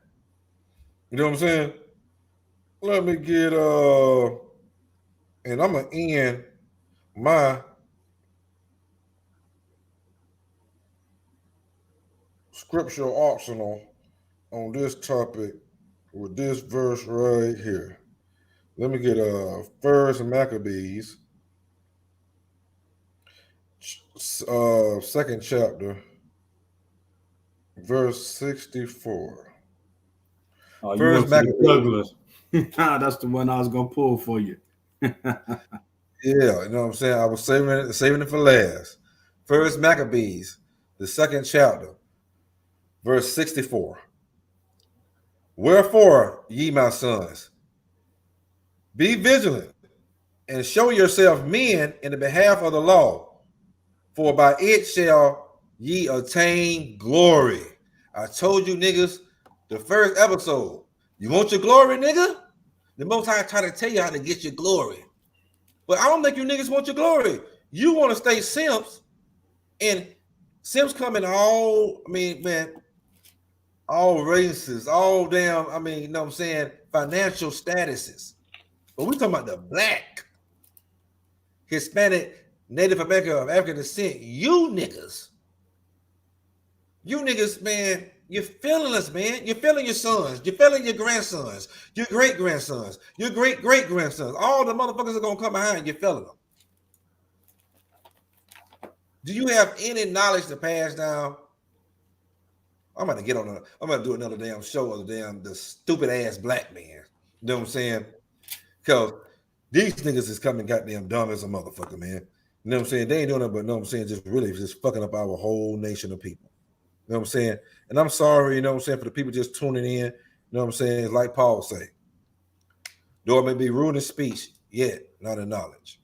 You know what I'm saying? Let me get and I'm gonna end my scriptural optional on this topic with this verse right here. Let me get First Maccabees, 2nd chapter, verse 64. Oh, First Maccabees. Douglas. That's the one I was gonna pull for you. Yeah, you know what I'm saying? I was saving it for last. First Maccabees, the 2nd chapter, verse 64. Wherefore, ye my sons, be vigilant and show yourself men in the behalf of the law, for by it shall ye attain glory. I told you niggas the first episode. You want your glory, nigga? The Most High try to tell you how to get your glory. But I don't think you niggas want your glory. You want to stay simps, and simps come in all, I mean, man, all races, all damn, I mean, you know what I'm saying, financial statuses. But we talking about the black, Hispanic, Native American, of African descent. You niggas, man, you're feeling us, man. You're feeling your sons. You're feeling your grandsons, your great-grandsons, your great-great-grandsons. All the motherfuckers are going to come behind you feeling them. Do you have any knowledge to pass down? I'm about to get on I'm going to do another damn show of the stupid ass black man. You know what I'm saying? Because these niggas is coming goddamn dumb as a motherfucker, man. You know what I'm saying? They ain't doing nothing but, you know what I'm saying, just really just fucking up our whole nation of people. You know what I'm saying? And I'm sorry, you know what I'm saying, for the people just tuning in. You know what I'm saying? It's like Paul say, though it may be rude in speech, yet not in knowledge.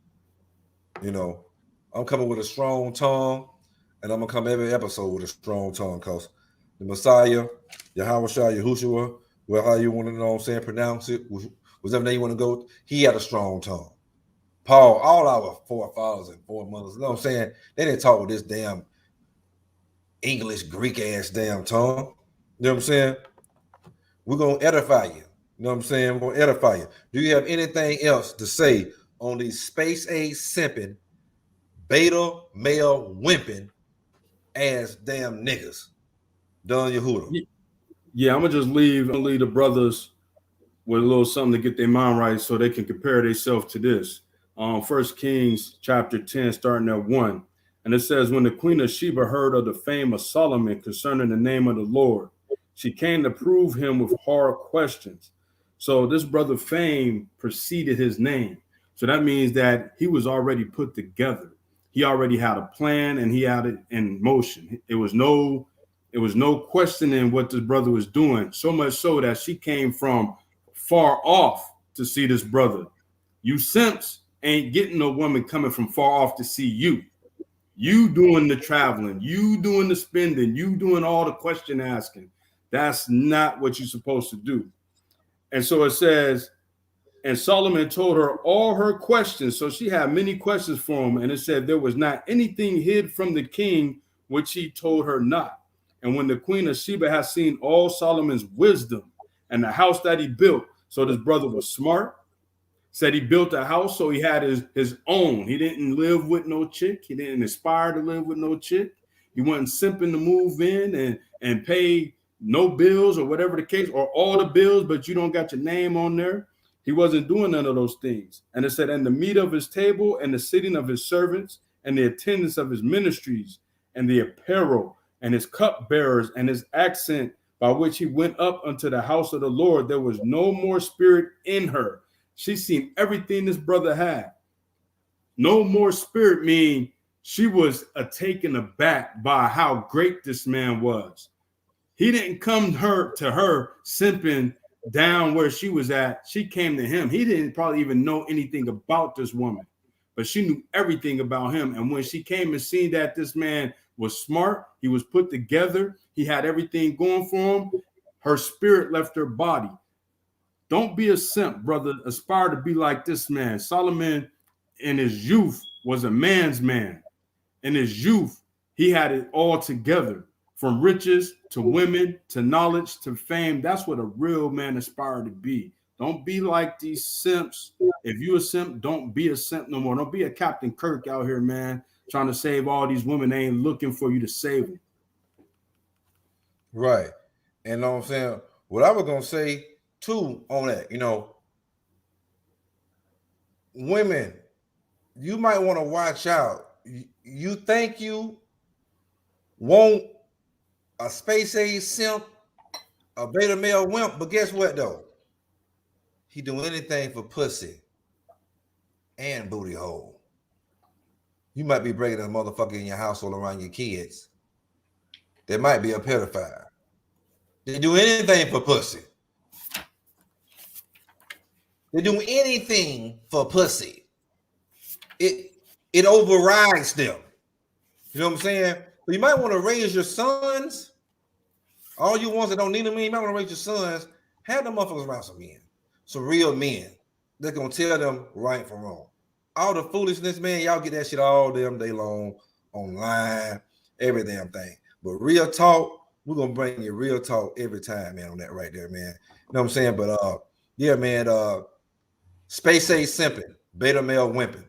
You know, I'm coming with a strong tongue, and I'm going to come every episode with a strong tongue, because the Messiah, Yahweh Shai, Yahushua, well, how you want to, know what I'm saying, pronounce it, whichever name you want to go, he had a strong tongue. Paul, all our forefathers and foremothers, you know what I'm saying, they didn't talk with this damn English, Greek ass damn tongue. You know what I'm saying? We're going to edify you. You know what I'm saying? We're going to edify you. Do you have anything else to say on these space age simping, beta male wimping ass damn niggas? Don Yehuda. Yeah, I'm gonna just leave the brothers with a little something to get their mind right so they can compare themselves to this. 1 Kings chapter 10, starting at 1. And it says, when the queen of Sheba heard of the fame of Solomon concerning the name of the Lord, she came to prove him with hard questions. So this brother Fame preceded his name. So that means that he was already put together. He already had a plan and he had it in motion. It was no questioning what this brother was doing. So much so that she came from far off to see this brother. You simps, ain't getting no woman coming from far off to see you. You doing the traveling, you doing the spending, you doing all the question asking. That's not what you're supposed to do. And so it says, and Solomon told her all her questions. So she had many questions for him. And it said there was not anything hid from the king which he told her not. And when the queen of Sheba had seen all Solomon's wisdom and the house that he built, so this brother was smart, said he built a house so he had his own. He didn't live with no chick. He didn't aspire to live with no chick. He wasn't simping to move in and pay no bills or whatever the case, or all the bills, but you don't got your name on there. He wasn't doing none of those things. And it said, and the meat of his table and the sitting of his servants and the attendance of his ministries and the apparel and his cupbearers and his accent by which he went up unto the house of the Lord, there was no more spirit in her. She seen everything this brother had. No more spirit mean she was taken aback by how great this man was. He didn't come to her simping down where she was at. She came to him. He didn't probably even know anything about this woman, but she knew everything about him. And when she came and seen that this man was smart, he was put together, he had everything going for him, her spirit left her body. Don't be a simp, brother. Aspire to be like this man. Solomon in his youth was a man's man. In his youth, he had it all together, from riches to women to knowledge to fame. That's what a real man aspires to be. Don't be like these simps. If you a simp, don't be a simp no more. Don't be a Captain Kirk out here, man, trying to save all these women. They ain't looking for you to save them. Right. And know what I'm saying? What I was going to say too on that, women, you might want to watch out. You think you want a space age simp, a beta male wimp, but guess what though? He do anything for pussy and booty hole. You might be bringing a motherfucker in your household around your kids. There might be a pedophile. They do anything for pussy. They do anything for pussy. It overrides them. You know what I'm saying? But you might want to raise your sons. All you ones that don't need them, you might want to raise your sons. Have them motherfuckers around some men. Some real men. They're going to tell them right from wrong. All the foolishness, man, y'all get that shit all damn day long, online, every damn thing. But real talk, we're going to bring you real talk every time, man, on that right there, man. You know what I'm saying? But, yeah, man, space age simping, beta male wimping.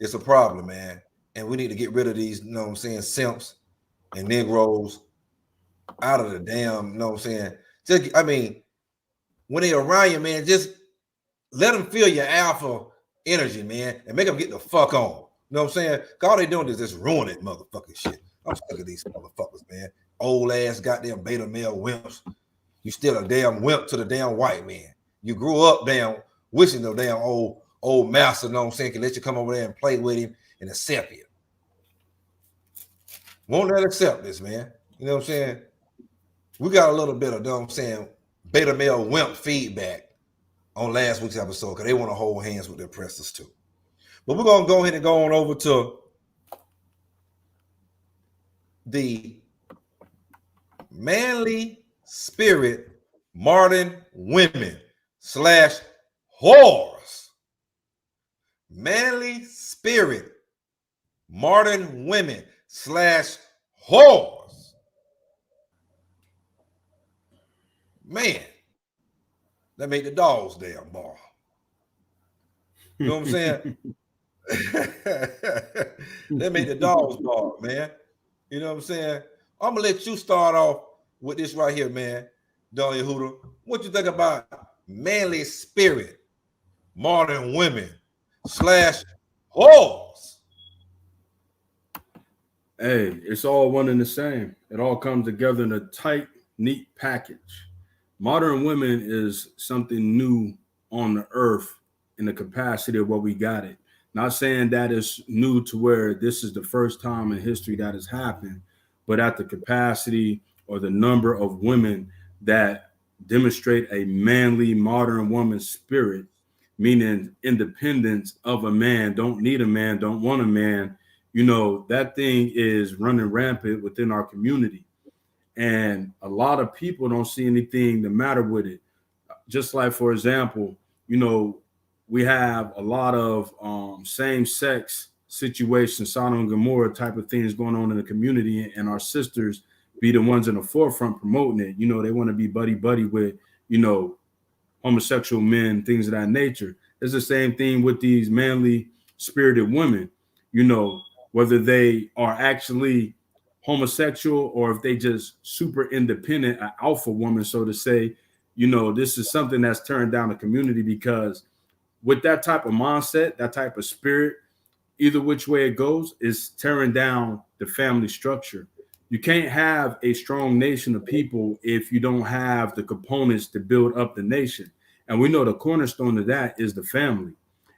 It's a problem, man. And we need to get rid of these, you know what I'm saying, simps and Negroes out of the damn, you know what I'm saying? When they around you, man, just let them feel your alpha energy, man, and make them get the fuck on. You know what I'm saying? All they doing is just ruining motherfucking shit. I'm sick of these motherfuckers, man. Old ass goddamn beta male wimps. You still a damn wimp to the damn white man. You grew up damn wishing the damn old master, you know what I'm saying, can let you come over there and play with him and accept you. Won't let accept this, man. You know what I'm saying? We got a little bit of, you know what I'm saying, beta male wimp feedback on last week's episode because they want to hold hands with their oppressors too. But we're going to go ahead and go on over to the manly spirit modern women / whores. Manly spirit modern women / whores. Man, that made the dogs damn ball. You know what I'm saying? That made the dogs ball, man. You know what I'm saying? I'm gonna let you start off with this right here, man. Don Yehuda, what you think about manly spirit, modern women / whores? Hey, it's all one and the same. It all comes together in a tight, neat package. Modern women is something new on the earth in the capacity of what we got it. Not saying that it's new to where this is the first time in history that has happened, but at the capacity or the number of women that demonstrate a manly modern woman spirit, meaning independence of a man, don't need a man, don't want a man, you know, that thing is running rampant within our community. And a lot of people don't see anything the matter with it. Just like, for example, you know, we have a lot of same sex situations, Sodom and Gomorrah type of things going on in the community, and our sisters be the ones in the forefront promoting it. You know, they want to be buddy buddy with, you know, homosexual men, things of that nature. It's the same thing with these manly spirited women, you know, whether they are actually homosexual or if they just super independent, an alpha woman, so to say. You know, this is something that's turned down the community, because with that type of mindset, that type of spirit, either which way it goes, is tearing down the family structure. You can't have a strong nation of people if you don't have the components to build up the nation. And we know the cornerstone of that is the family.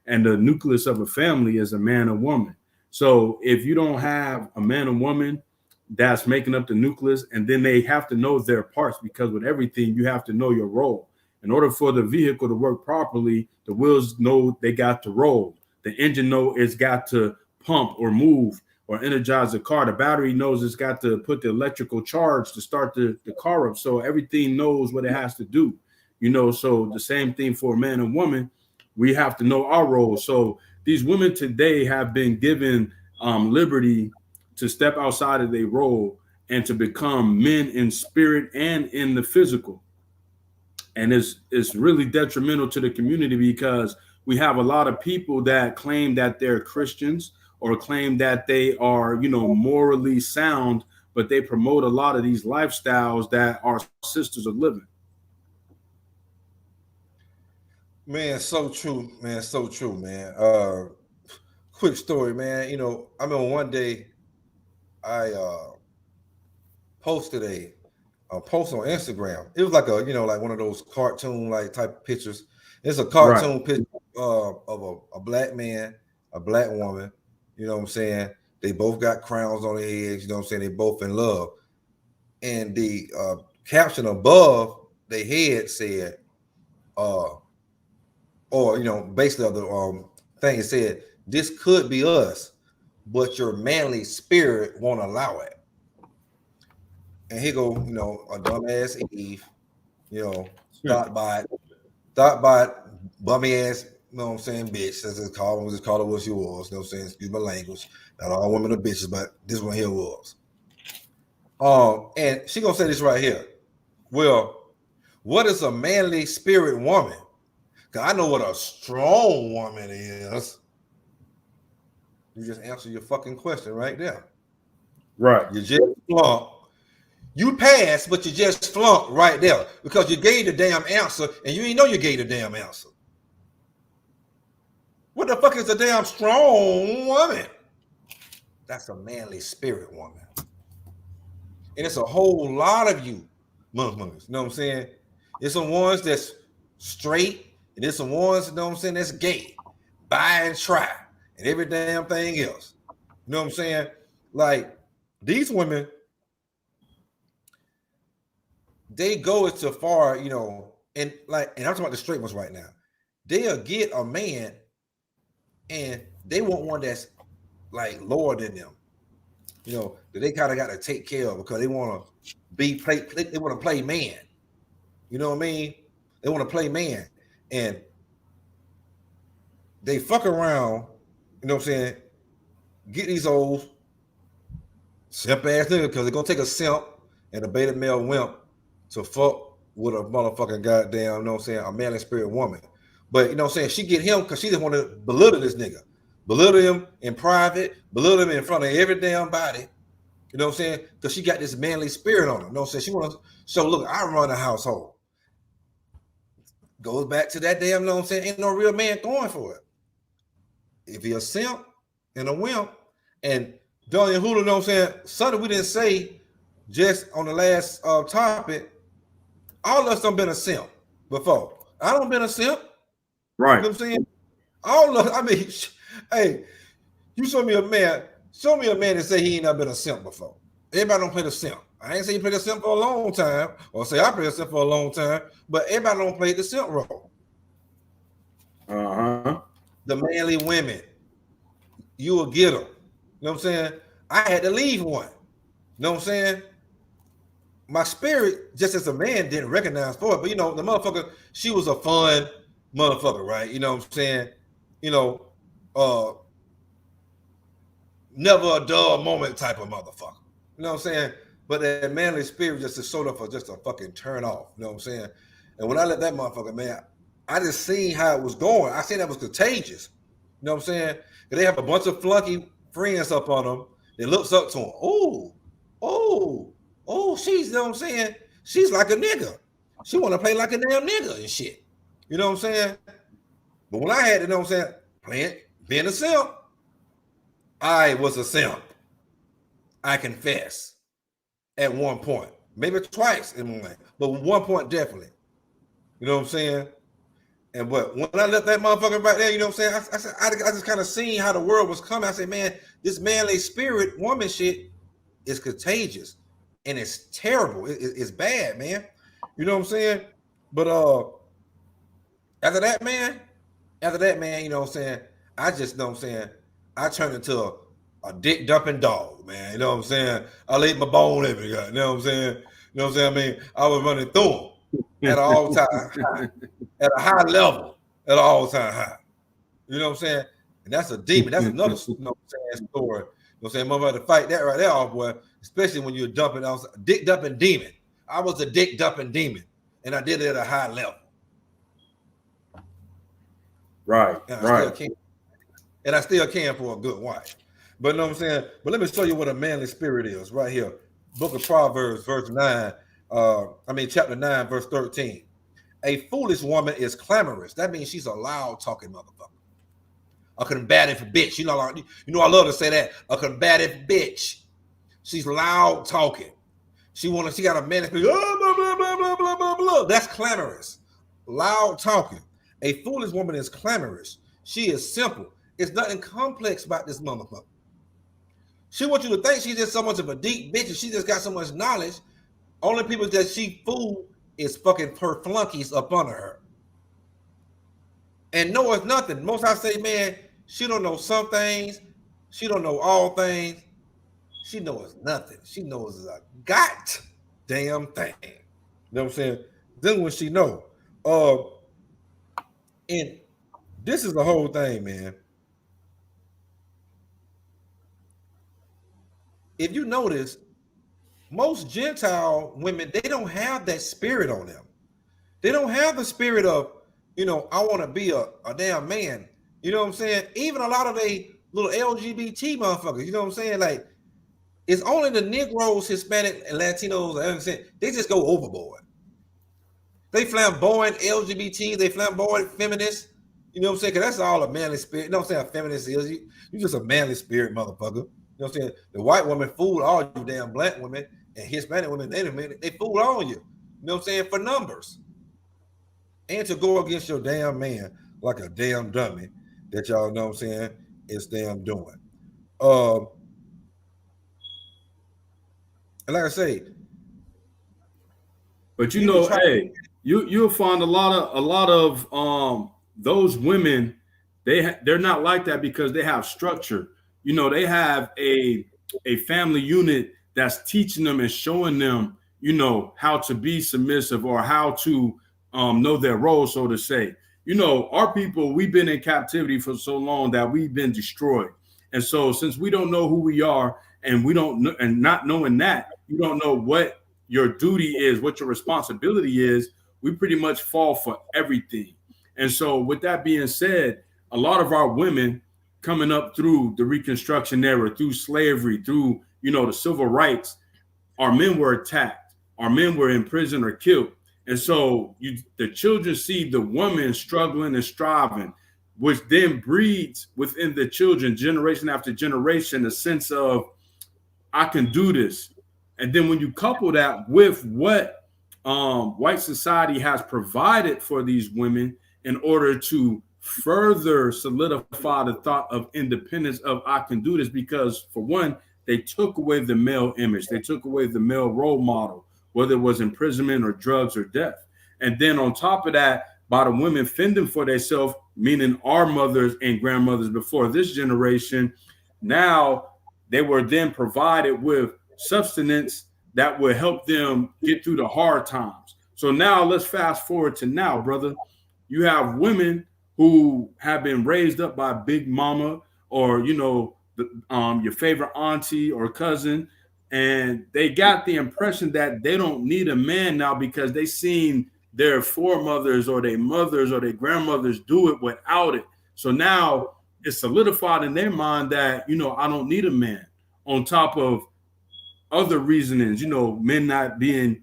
And the nucleus of a family is a man and woman. So if you don't have a man and woman that's making up the nucleus, and then they have to know their parts, because with everything, you have to know your role. In order for the vehicle to work properly, the wheels know they got to roll. The engine know it's got to pump or move or energize the car. The battery knows it's got to put the electrical charge to start the car up. So everything knows what it has to do. You know, so the same thing for a man and woman, we have to know our role. So these women today have been given liberty to step outside of their role and to become men in spirit and in the physical. And it's really detrimental to the community, because we have a lot of people that claim that they're Christians or claim that they are, you know, morally sound, but they promote a lot of these lifestyles that our sisters are living. Man, so true, man. So true, man. Quick story, man. You know, I remember one day I posted a post on Instagram. It was like a, you know, like one of those cartoon like type of pictures. It's a cartoon picture of a black man, a black woman. You know what I'm saying? They both got crowns on their heads. You know what I'm saying? They both in love. And the caption above their head said, or you know, basically the thing, it said, "This could be us, but your manly spirit won't allow it." And here go, you know, a dumbass Eve, you know, thought by bummy ass, you know what I'm saying, bitch. As it's called, just call it what she was, you know what I'm saying? Excuse my language. Not all women are bitches, but this one here was. And she gonna say this right here. Well, what is a manly spirit woman? Because I know what a strong woman is. You just answer your fucking question right there. Right. You just flunk. You passed, but you just flunked right there because you gave the damn answer and you didn't know you gave the damn answer. What the fuck is a damn strong woman? That's a manly spirit woman. And it's a whole lot of you motherfuckers. You know what I'm saying? It's some ones that's straight, and there's some ones, you know what I'm saying, that's gay, buy and try, and every damn thing else. You know what I'm saying? Like, these women, they go as far, you know, and I'm talking about the straight ones right now. They'll get a man and they want one that's like lower than them, you know, that they kind of got to take care of because they want to they want to play man. You know what I mean? They want to play man, and they fuck around, you know what I'm saying? Get these old simp ass niggas because they're gonna take a simp and a beta male wimp to fuck with a motherfucking goddamn, you know what I'm saying, a manly spirit woman. But you know what I'm saying, she get him because she just want to belittle this nigga. Belittle him in private, belittle him in front of every damn body. You know what I'm saying? Because she got this manly spirit on her. You know what I'm saying? She want to show, look, I run a household. Goes back to that damn, you know what I'm saying? Ain't no real man going for it. If he a simp and a wimp, and Donnie Hulu, you know what I'm saying? Something we didn't say just on the last topic, all of us done been a simp before. I don't been a simp. Right. You know what I'm saying? All of, I mean, hey, you show me a man that say he ain't never been a simp before. Everybody don't play the simp. I ain't say you play the simp for a long time, or say I play the simp for a long time, but everybody don't play the simp role. Uh-huh. The manly women, you will get them. You know what I'm saying? I had to leave one. You know what I'm saying? My spirit, just as a man, didn't recognize for it. But the motherfucker, she was a fun motherfucker, right? You know what I'm saying? You know, uh, never a dull moment type of motherfucker. You know what I'm saying? But that manly spirit just showed up for just a fucking turn off. You know what I'm saying? And when I let that motherfucker, man, I just seen how it was going. I seen that was contagious. You know what I'm saying? Because they have a bunch of flunky friends up on them that looks up to them. She's, you know what I'm saying? She's like a nigga. She want to play like a damn nigga and shit. You know what I'm saying? But when I had to, you know what I'm saying, being a simp, I was a simp. I confess. At one point, maybe twice in one, but one point definitely. You know what I'm saying? And but when I left that motherfucker right there, you know what I'm saying? I just kind of seen how the world was coming. I said, man, this manly spirit woman shit is contagious and it's terrible. It's bad, man. You know what I'm saying? But after that, man, you know what I'm saying? I just know what I'm saying. I turned into a dick dumping dog, man. You know what I'm saying? I laid my bone every guy. You know what I'm saying? You know what I'm saying? I mean, I was running through them at all time high, at a high level, at all time high. You know what I'm saying? And that's a demon. That's another story. You know what I'm saying? Mother to fight that right there off, boy. Especially when you're dumping, I was a dick dumping demon. I was a dick dumping demon, and I did it at a high level. Right. And I still can for a good wife. But you know what I'm saying? But let me show you what a manly spirit is right here. Book of Proverbs, verse 9. Chapter 9, verse 13. A foolish woman is clamorous. That means she's a loud talking motherfucker. A combative bitch. I love to say that. A combative bitch. She's loud talking. She got a man blah, blah, blah, blah, blah, blah, blah. That's clamorous. Loud talking. A foolish woman is clamorous. She is simple. It's nothing complex about this motherfucker. She wants you to think she's just so much of a deep bitch and she just got so much knowledge. Only people that she fool is fucking her flunkies up under her. And no, it's nothing. Most I say, man, she don't know some things. She don't know all things. She knows nothing. She knows a goddamn thing. You know what I'm saying? Then when she know. And this is the whole thing, man. If you notice, most Gentile women, they don't have that spirit on them. They don't have the spirit of, I want to be a damn man. You know what I'm saying? Even a lot of they little LGBT motherfuckers, you know what I'm saying? Like, it's only the Negroes, Hispanic, and Latinos, they just go overboard. They flamboyant LGBT, they flamboyant feminists. You know what I'm saying? Because that's all a manly spirit. You know what I'm saying? A feminist is. You just a manly spirit motherfucker. You know what I'm saying? The white woman fooled all you damn black women and Hispanic women, they fooled on you. You know what I'm saying? For numbers. And to go against your damn man like a damn dummy that y'all know what I'm saying is damn doing. And like I say, but you'll find a lot of those women, they're not like that because they have structure. They have a family unit that's teaching them and showing them, how to be submissive or how to know their role, so to say. Our people, we've been in captivity for so long that we've been destroyed. And so since we don't know who we are and we don't know, and not knowing that, you don't know what your duty is, what your responsibility is, we pretty much fall for everything. And so with that being said, a lot of our women coming up through the Reconstruction era, through slavery, through, the civil rights, our men were attacked. Our men were in prison or killed. And so the children see the woman struggling and striving, which then breeds within the children, generation after generation, a sense of, I can do this. And then when you couple that with what white society has provided for these women in order to further solidify the thought of independence of I can do this, because for one, they took away the male image. They took away the male role model, whether it was imprisonment or drugs or death. And then on top of that, by the women fending for themselves, meaning our mothers and grandmothers before this generation. Now they were then provided with substance that would help them get through the hard times. So now let's fast forward to now, brother. You have women who have been raised up by Big Mama or, you know, your favorite auntie or cousin, and they got the impression that they don't need a man now because they seen their foremothers or their mothers or their grandmothers do it without it. So now it's solidified in their mind that, you know, I don't need a man, on top of other reasonings, you know, men not being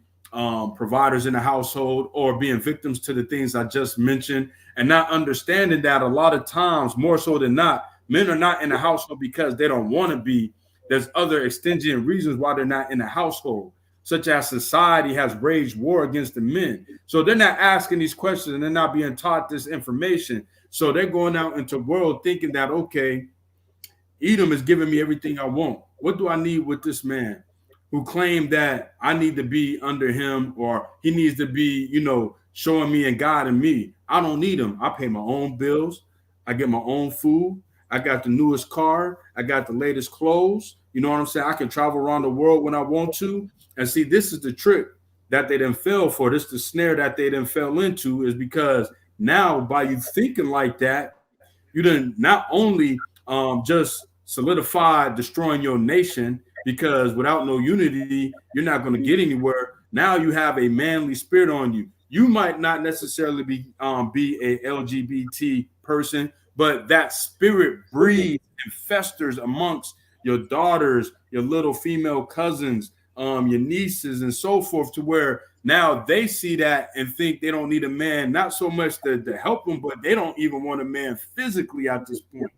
providers in the household or being victims to the things I just mentioned, and not understanding that a lot of times, more so than not, men are not in the household because they don't want to be. There's other extenuating reasons why they're not in the household, such as society has waged war against the men. So they're not asking these questions and they're not being taught this information. So they're going out into the world thinking that, okay, Edom is giving me everything I want. What do I need with this man who claimed that I need to be under him, or he needs to be, you know, showing me and guiding me? I don't need him. I pay my own bills. I get my own food. I got the newest car. I got the latest clothes. You know what I'm saying? I can travel around the world when I want to. And see, this is the trick that they done fell for. This is the snare that they done fell into, is because now by you thinking like that, you done not only just solidified destroying your nation, because without no unity, you're not going to get anywhere. Now you have a manly spirit on you. You might not necessarily be a LGBT person, but that spirit breeds and festers amongst your daughters, your little female cousins, your nieces, and so forth, to where now they see that and think they don't need a man, not so much to help them, but they don't even want a man physically at this point.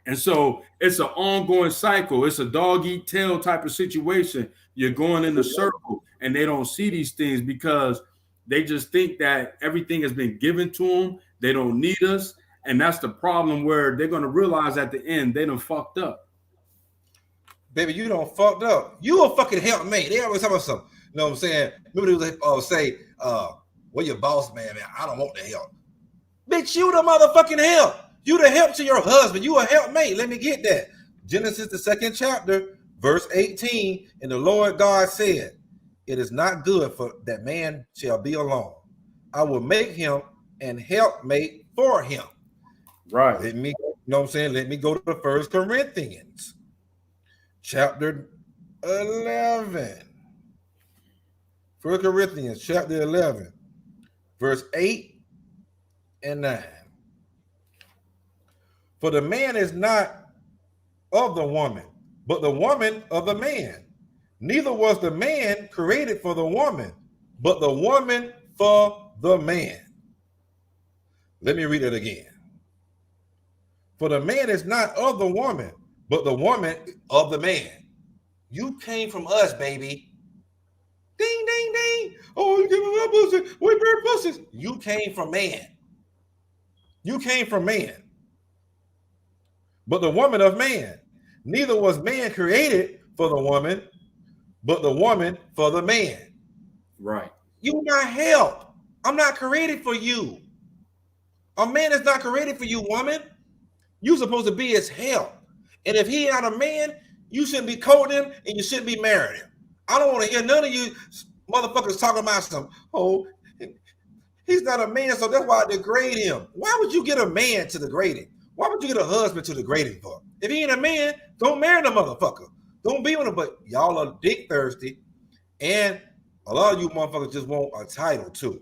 And so it's an ongoing cycle. It's a dog eat tail type of situation. You're going in a circle, and they don't see these things because they just think that everything has been given to them. They don't need us. And that's the problem, where they're going to realize at the end they done fucked up. Baby, you done fucked up. You a fucking helpmate. They always talk about something. You know what I'm saying? Remember they would say, well, your boss man, I don't want the help. Bitch, you the motherfucking help. You the help to your husband. You a helpmate. Let me get that. Genesis, the 2nd chapter, verse 18. And the Lord God said, it is not good for that man shall be alone. I will make him an helpmate for him. Right. Let me, you know what I'm saying? Let me go to 1 Corinthians, chapter 11. 1 Corinthians, chapter 11, verse 8 and 9. For the man is not of the woman, but the woman of the man. Neither was the man created for the woman, but the woman for the man. Let me read it again. For the man is not of the woman, but the woman of the man. You came from us, baby. Ding, ding, ding. Oh, you giving up pussy. We bird pussies. You came from man. You came from man. But the woman of man. Neither was man created for the woman, but the woman for the man. Right. You not help. I'm not created for you. A man is not created for you, woman. You're supposed to be his help. And if he not a man, you shouldn't be courting him and you shouldn't be marrying him. I don't want to hear none of you motherfuckers talking about some, oh, he's not a man, so that's why I degrade him. Why would you get a man to degrade him? Why would you get a husband to degrade him for? If he ain't a man, don't marry the motherfucker. Don't be with him. But y'all are dick thirsty. And a lot of you motherfuckers just want a title too.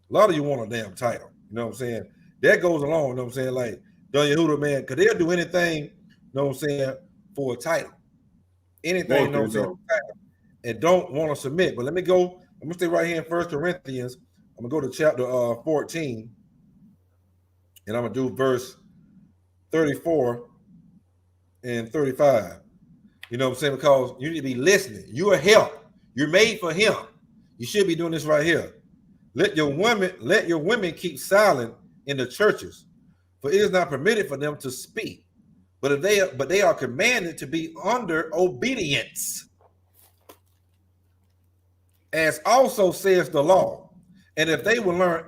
A lot of you want a damn title. You know what I'm saying? That goes along, you know what I'm saying? Like, don't you Yehuda, man, because they'll do anything, you know what I'm saying, for a title. Anything, you know what I'm saying? And don't want to submit. But let me go. I'm going to stay right here in 1 Corinthians. I'm going to go to chapter 14. And I'm going to do verse 34 and 35. You know what I'm saying? Because you need to be listening. You are help. You're made for him. You should be doing this right here. Let your women keep silent in the churches, for it is not permitted for them to speak. But they are commanded to be under obedience. As also says the law, And if they will learn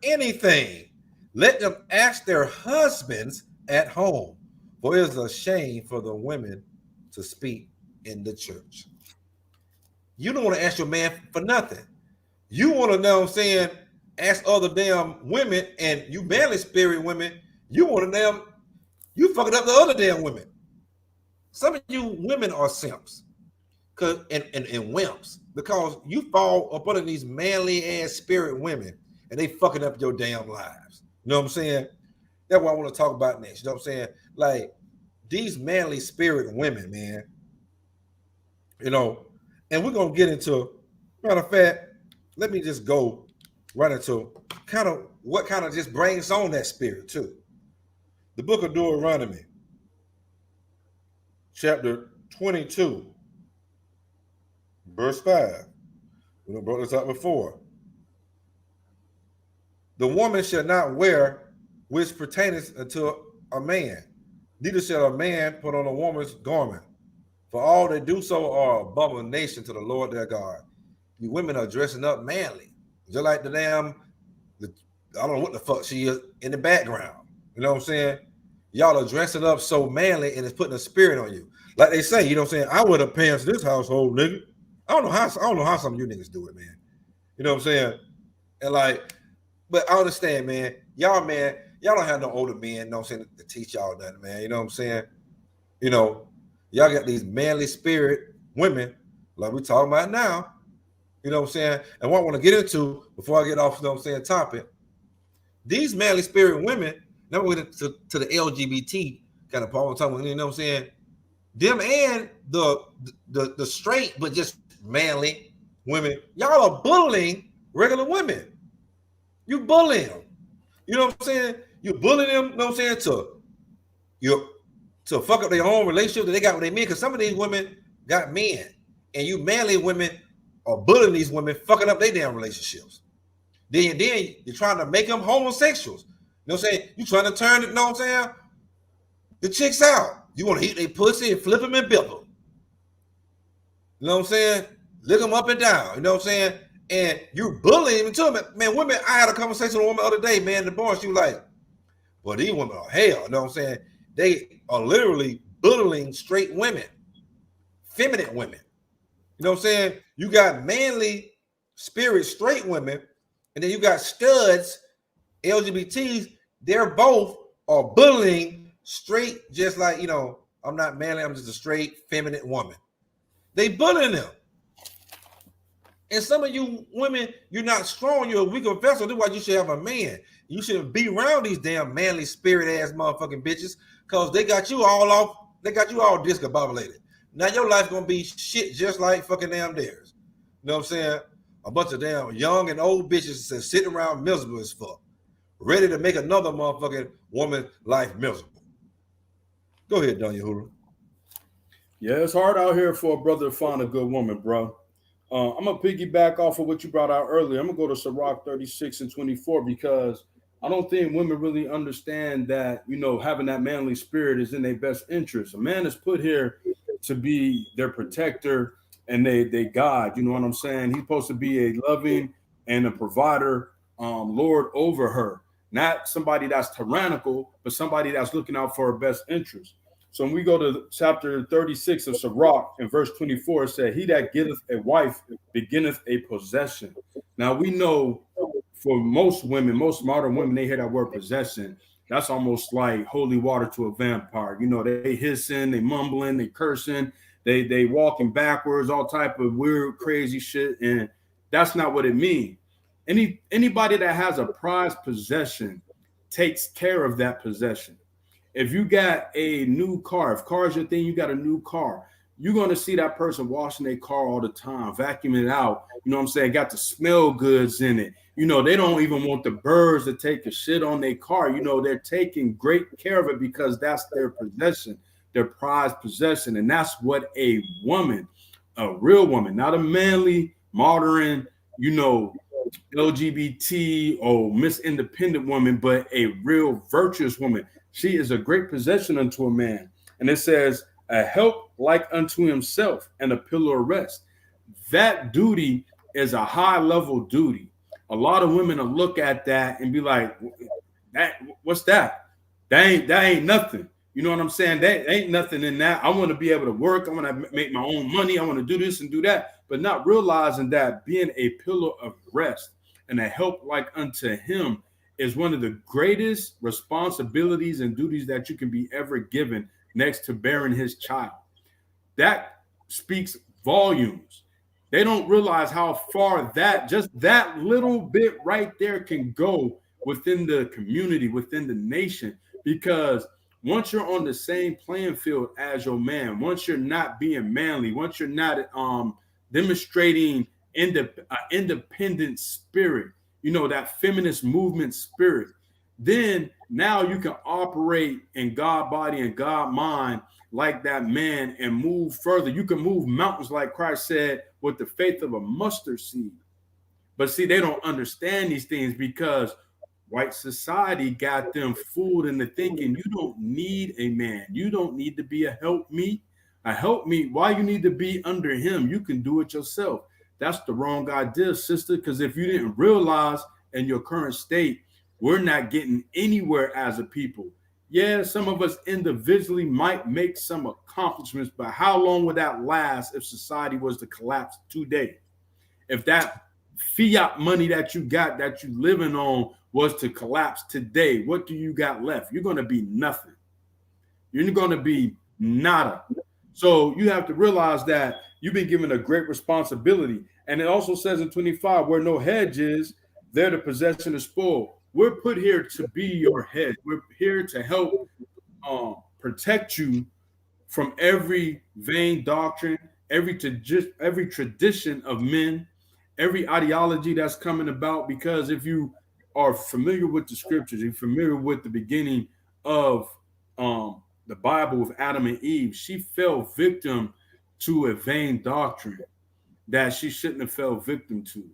anything, let them ask their husbands at home, for it is a shame for the women to speak in the church. You don't want to ask your man for nothing. You want to know what I'm saying, ask other damn women, and you manly spirit women, you want to damn, you fucking up the other damn women. Some of you women are simps and wimps because you fall up under these manly ass spirit women and they fucking up your damn lives. You know what I'm saying? That's what I want to talk about next. You know what I'm saying? Like these manly spirit women, man. You know, and we're gonna get into, matter of fact, let me just go right into kind of what kind of just brings on that spirit too. The book of Deuteronomy, chapter 22, verse 5. We brought this up before. The woman shall not wear which pertaineth unto a man, neither shall a man put on a woman's garment. For all that do so are abomination to the Lord their God. You women are dressing up manly, just like the damn, I don't know what the fuck she is in the background. You know what I'm saying? Y'all are dressing up so manly and it's putting a spirit on you. Like they say, you know what I'm saying? I wear the pants in this household, nigga. I don't know how some of you niggas do it, man. You know what I'm saying? And like, but I understand, man. Y'all don't have no older men, you know what I'm saying, to teach y'all nothing, man. You know what I'm saying? You know, y'all got these manly spirit women, like we're talking about now. You know what I'm saying? And what I want to get into before I get off, you know what I'm saying, topic, these manly spirit women, now we're going to the LGBT kind of part, you know what I'm saying? Them and the straight, but just manly women, y'all are bullying regular women. You bullying them. You know what I'm saying? You bullying them, you know what I'm saying, to fuck up their own relationship that they got with their men, because some of these women got men, and you manly women are bullying these women, fucking up their damn relationships. Then you're trying to make them homosexuals. You know what I'm saying? You trying to turn, you know what I'm saying, the chicks out. You want to eat their pussy and flip them and bip them. You know what I'm saying? Lick them up and down. You know what I'm saying? And you bullying them too. Man, women, I had a conversation with a woman the other day, man, in the bar. She was like, well, these women are hell. You know what I'm saying? They are literally bullying straight women, feminine women. You know what I'm saying? You got manly spirit straight women, and then you got studs, LGBTs. They're both are bullying straight, just like, you know, I'm not manly, I'm just a straight feminine woman. They bullying them. And some of you women, you're not strong, you're a weaker vessel. That's why you should have a man. You shouldn't be around these damn manly spirit ass motherfucking bitches, because they got you all off, they got you all discombobulated. Now your life gonna be shit just like fucking damn theirs. You know what I'm saying? A bunch of damn young and old bitches that sitting around miserable as fuck, ready to make another motherfucking woman life miserable. Go ahead, Don Yahura. Yeah, it's hard out here for a brother to find a good woman, bro. I'm gonna piggyback off of what you brought out earlier. I'm gonna go to Sirach 36 and 24, because I don't think women really understand that, you know, having that manly spirit is in their best interest. A man is put here to be their protector and they guide. You know what I'm saying? He's supposed to be a loving and a provider, Lord over her. Not somebody that's tyrannical, but somebody that's looking out for her best interest. So when we go to chapter 36 of Sirach in verse 24, it said, he that getteth a wife beginneth a possession. Now we know for most women, most modern women, they hear that word possession. That's almost like holy water to a vampire. You know, they hissing, they mumbling, they cursing, they walking backwards, all type of weird, crazy shit. And that's not what it means. Anybody that has a prized possession takes care of that possession. If you got a new car, if car is your thing, you got a new car, you're going to see that person washing their car all the time, vacuuming it out. You know what I'm saying? Got the smell goods in it. You know, they don't even want the birds to take a shit on their car. You know, they're taking great care of it because that's their possession, their prized possession. And that's what a woman, a real woman, not a manly, modern, you know, LGBT or Miss Independent woman, but a real virtuous woman. She is a great possession unto a man. And it says, a help like unto himself and a pillar of rest. That duty is a high level duty. A lot of women will look at that and be like, that what's that? That ain't nothing. You know what I'm saying? That ain't nothing in that. I want to be able to work. I want to make my own money. I want to do this and do that, but not realizing that being a pillar of rest and a help like unto him is one of the greatest responsibilities and duties that you can be ever given, next to bearing his child. That speaks volumes. They don't realize how far that just that little bit right there can go within the community, within the nation, because once you're on the same playing field as your man, once you're not being manly, once you're not demonstrating independent spirit, you know, that feminist movement spirit, then now you can operate in God body and God mind like that man and move further. You can move mountains, like Christ said, with the faith of a mustard seed. But see, they don't understand these things because white society got them fooled into thinking you don't need a man. You don't need to be a helpmeet. A helpmeet, why you need to be under him? You can do it yourself. That's the wrong idea, sister, because if you didn't realize in your current state, we're not getting anywhere as a people. Yeah, some of us individually might make some accomplishments, but how long would that last if society was to collapse today? If that fiat money that you got, that you living on, was to collapse today, what do you got left? You're going to be nothing. You're going to be nada. So you have to realize that you've been given a great responsibility. And it also says in 25, where no hedge is, there the possession is spoiled. We're put here to be your head. We're here to help protect you from every vain doctrine, every tradition of men, every ideology that's coming about. Because if you are familiar with the scriptures, you're familiar with the beginning of the Bible with Adam and Eve, she fell victim to a vain doctrine that she shouldn't have fell victim to.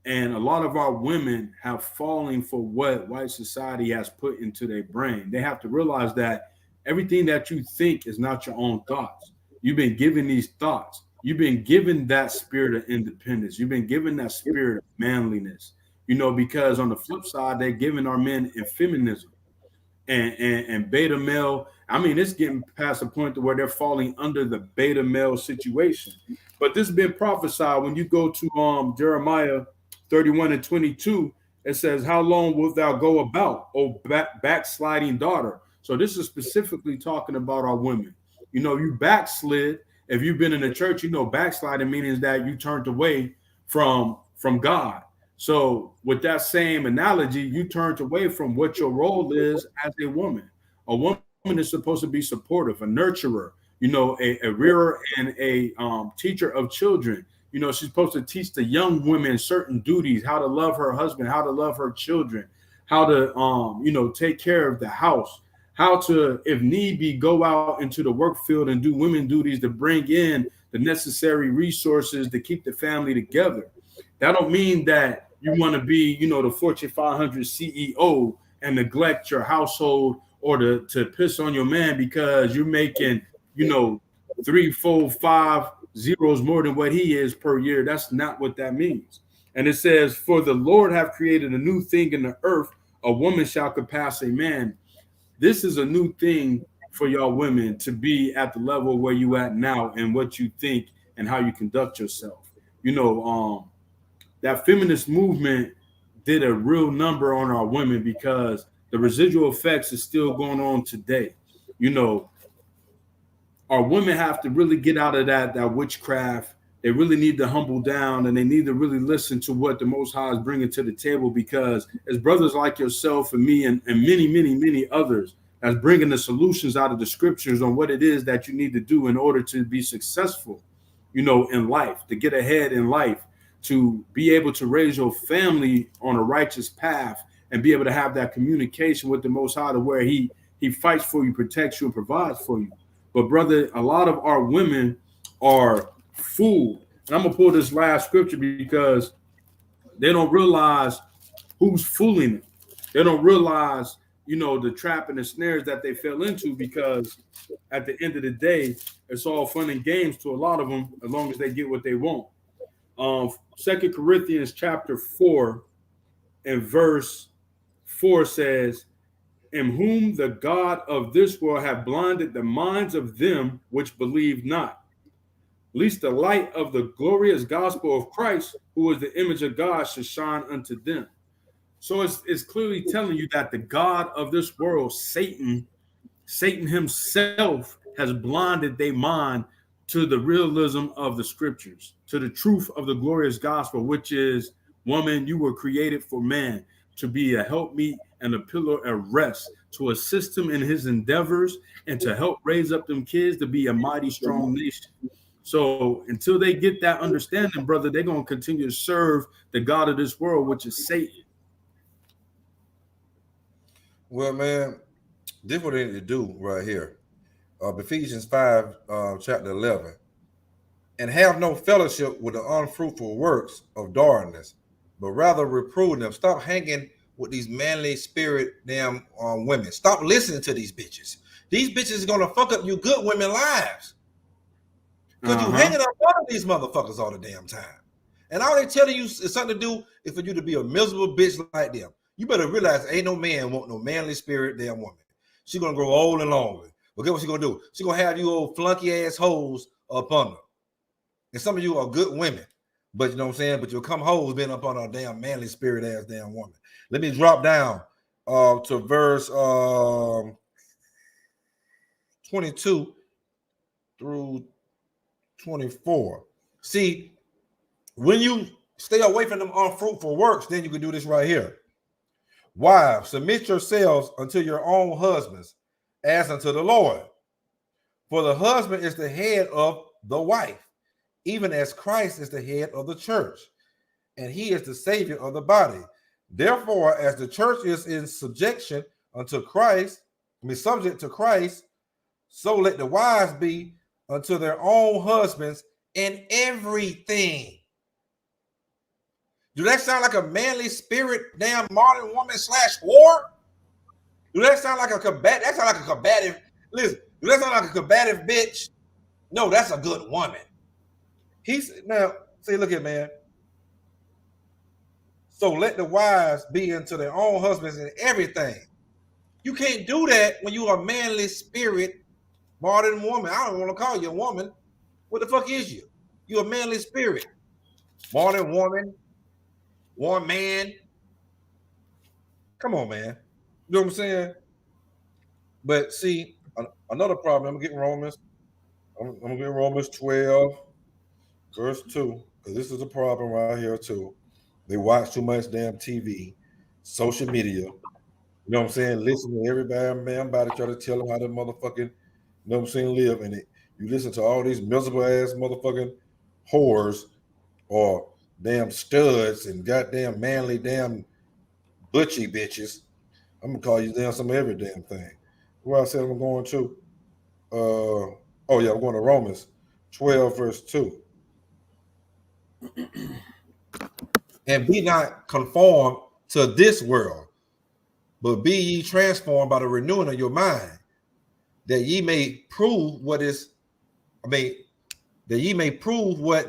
And a lot of our women have fallen for what white society has put into their brain. They have to realize that everything that you think is not your own thoughts. You've been given these thoughts. You've been given that spirit of independence. You've been given that spirit of manliness, you know, because on the flip side, they're giving our men effeminism and beta male. I mean, it's getting past the point to where they're falling under the beta male situation. But this has been prophesied. When you go to Jeremiah 31 and 22, it says, how long wilt thou go about, O backsliding daughter? So this is specifically talking about our women. You know, you backslid. If you've been in the church, you know, backsliding means that you turned away from God. So with that same analogy, you turned away from what your role is as a woman. A woman is supposed to be supportive, a nurturer, you know, a rearer and a teacher of children. You know, she's supposed to teach the young women certain duties, how to love her husband, how to love her children, how to, you know, take care of the house, how to, if need be, go out into the work field and do women duties to bring in the necessary resources to keep the family together. That don't mean that you want to be, you know, the Fortune 500 CEO and neglect your household or to piss on your man because you're making, you know, 3, 4, 5 zeros more than what he is per year. That's not what that means. And it says, for the Lord have created a new thing in the earth, a woman shall surpass a man. This is a new thing for y'all women to be at the level where you at now and what you think and how you conduct yourself. You know, that feminist movement did a real number on our women because the residual effects is still going on today. You know, our women have to really get out of that witchcraft. They really need to humble down and they need to really listen to what the Most High is bringing to the table, because as brothers like yourself and me and many, many, many others that's bringing the solutions out of the scriptures on what it is that you need to do in order to be successful, you know, in life, to get ahead in life, to be able to raise your family on a righteous path and be able to have that communication with the Most High to where he fights for you, protects you, and provides for you. But brother, a lot of our women are fooled. And I'm gonna pull this last scripture because they don't realize who's fooling them. They don't realize, you know, the trap and the snares that they fell into, because at the end of the day, it's all fun and games to a lot of them as long as they get what they want. 2 Corinthians chapter 4 and verse 4 says, in whom the God of this world hath blinded the minds of them which believe not, lest the light of the glorious gospel of Christ, who is the image of God, should shine unto them. So it's clearly telling you that the God of this world, Satan himself, has blinded their mind to the realism of the scriptures, to the truth of the glorious gospel, which is, woman, you were created for man to be a helpmeet and a pillar of rest, to assist him in his endeavors and to help raise up them kids to be a mighty strong nation. So until they get that understanding, brother, they're going to continue to serve the God of this world, which is Satan. Well, man, this is what they need to do right here. Ephesians 5, chapter 11. And have no fellowship with the unfruitful works of darkness, but rather reprove them. Stop hanging with these manly spirit damn women. Stop listening to these bitches. These bitches are going to fuck up you good women lives. Because you hanging up on these motherfuckers all the damn time. And all they telling you is something to do is for you to be a miserable bitch like them. You better realize ain't no man want no manly spirit damn woman. She's going to grow old and longer. But guess what she's going to do? She's going to have you old flunky ass hoes up on her. And some of you are good women. But you know what I'm saying? But you'll come hoes being up on a damn manly spirit ass damn woman. Let me drop down to verse 22 through 24. See, when you stay away from them unfruitful works, then you can do this right here. Wives, submit yourselves unto your own husbands as unto the Lord. For the husband is the head of the wife, even as Christ is the head of the church, and he is the savior of the body. Therefore, as the church is in subjection unto Christ, subject to Christ, so let the wives be unto their own husbands in everything. Do that sound like a manly spirit, damn modern woman / war? Do that sound like a combative? That sound like a combative. Listen, do that sound like a combative bitch? No, that's a good woman. He's now, see, look at man. So let the wives be unto their own husbands in everything. You can't do that when you are a manly spirit, modern woman. I don't want to call you a woman. What the fuck is you? You're a manly spirit, modern woman, one man. Come on, man. You know what I'm saying? But see, another problem. I'm getting Romans. I'm getting Romans 12, verse 2, because this is a problem right here too. They watch too much damn TV, social media. You know what I'm saying? Listen to everybody try to tell them how to motherfucking, you know what I'm saying, live in it. You listen to all these miserable ass motherfucking whores or damn studs and goddamn manly damn butchy bitches. I'm gonna call you damn some every damn thing. Where I said I'm going to? I'm going to Romans 12, verse 2. And be not conformed to this world, but be ye transformed by the renewing of your mind, that ye may prove what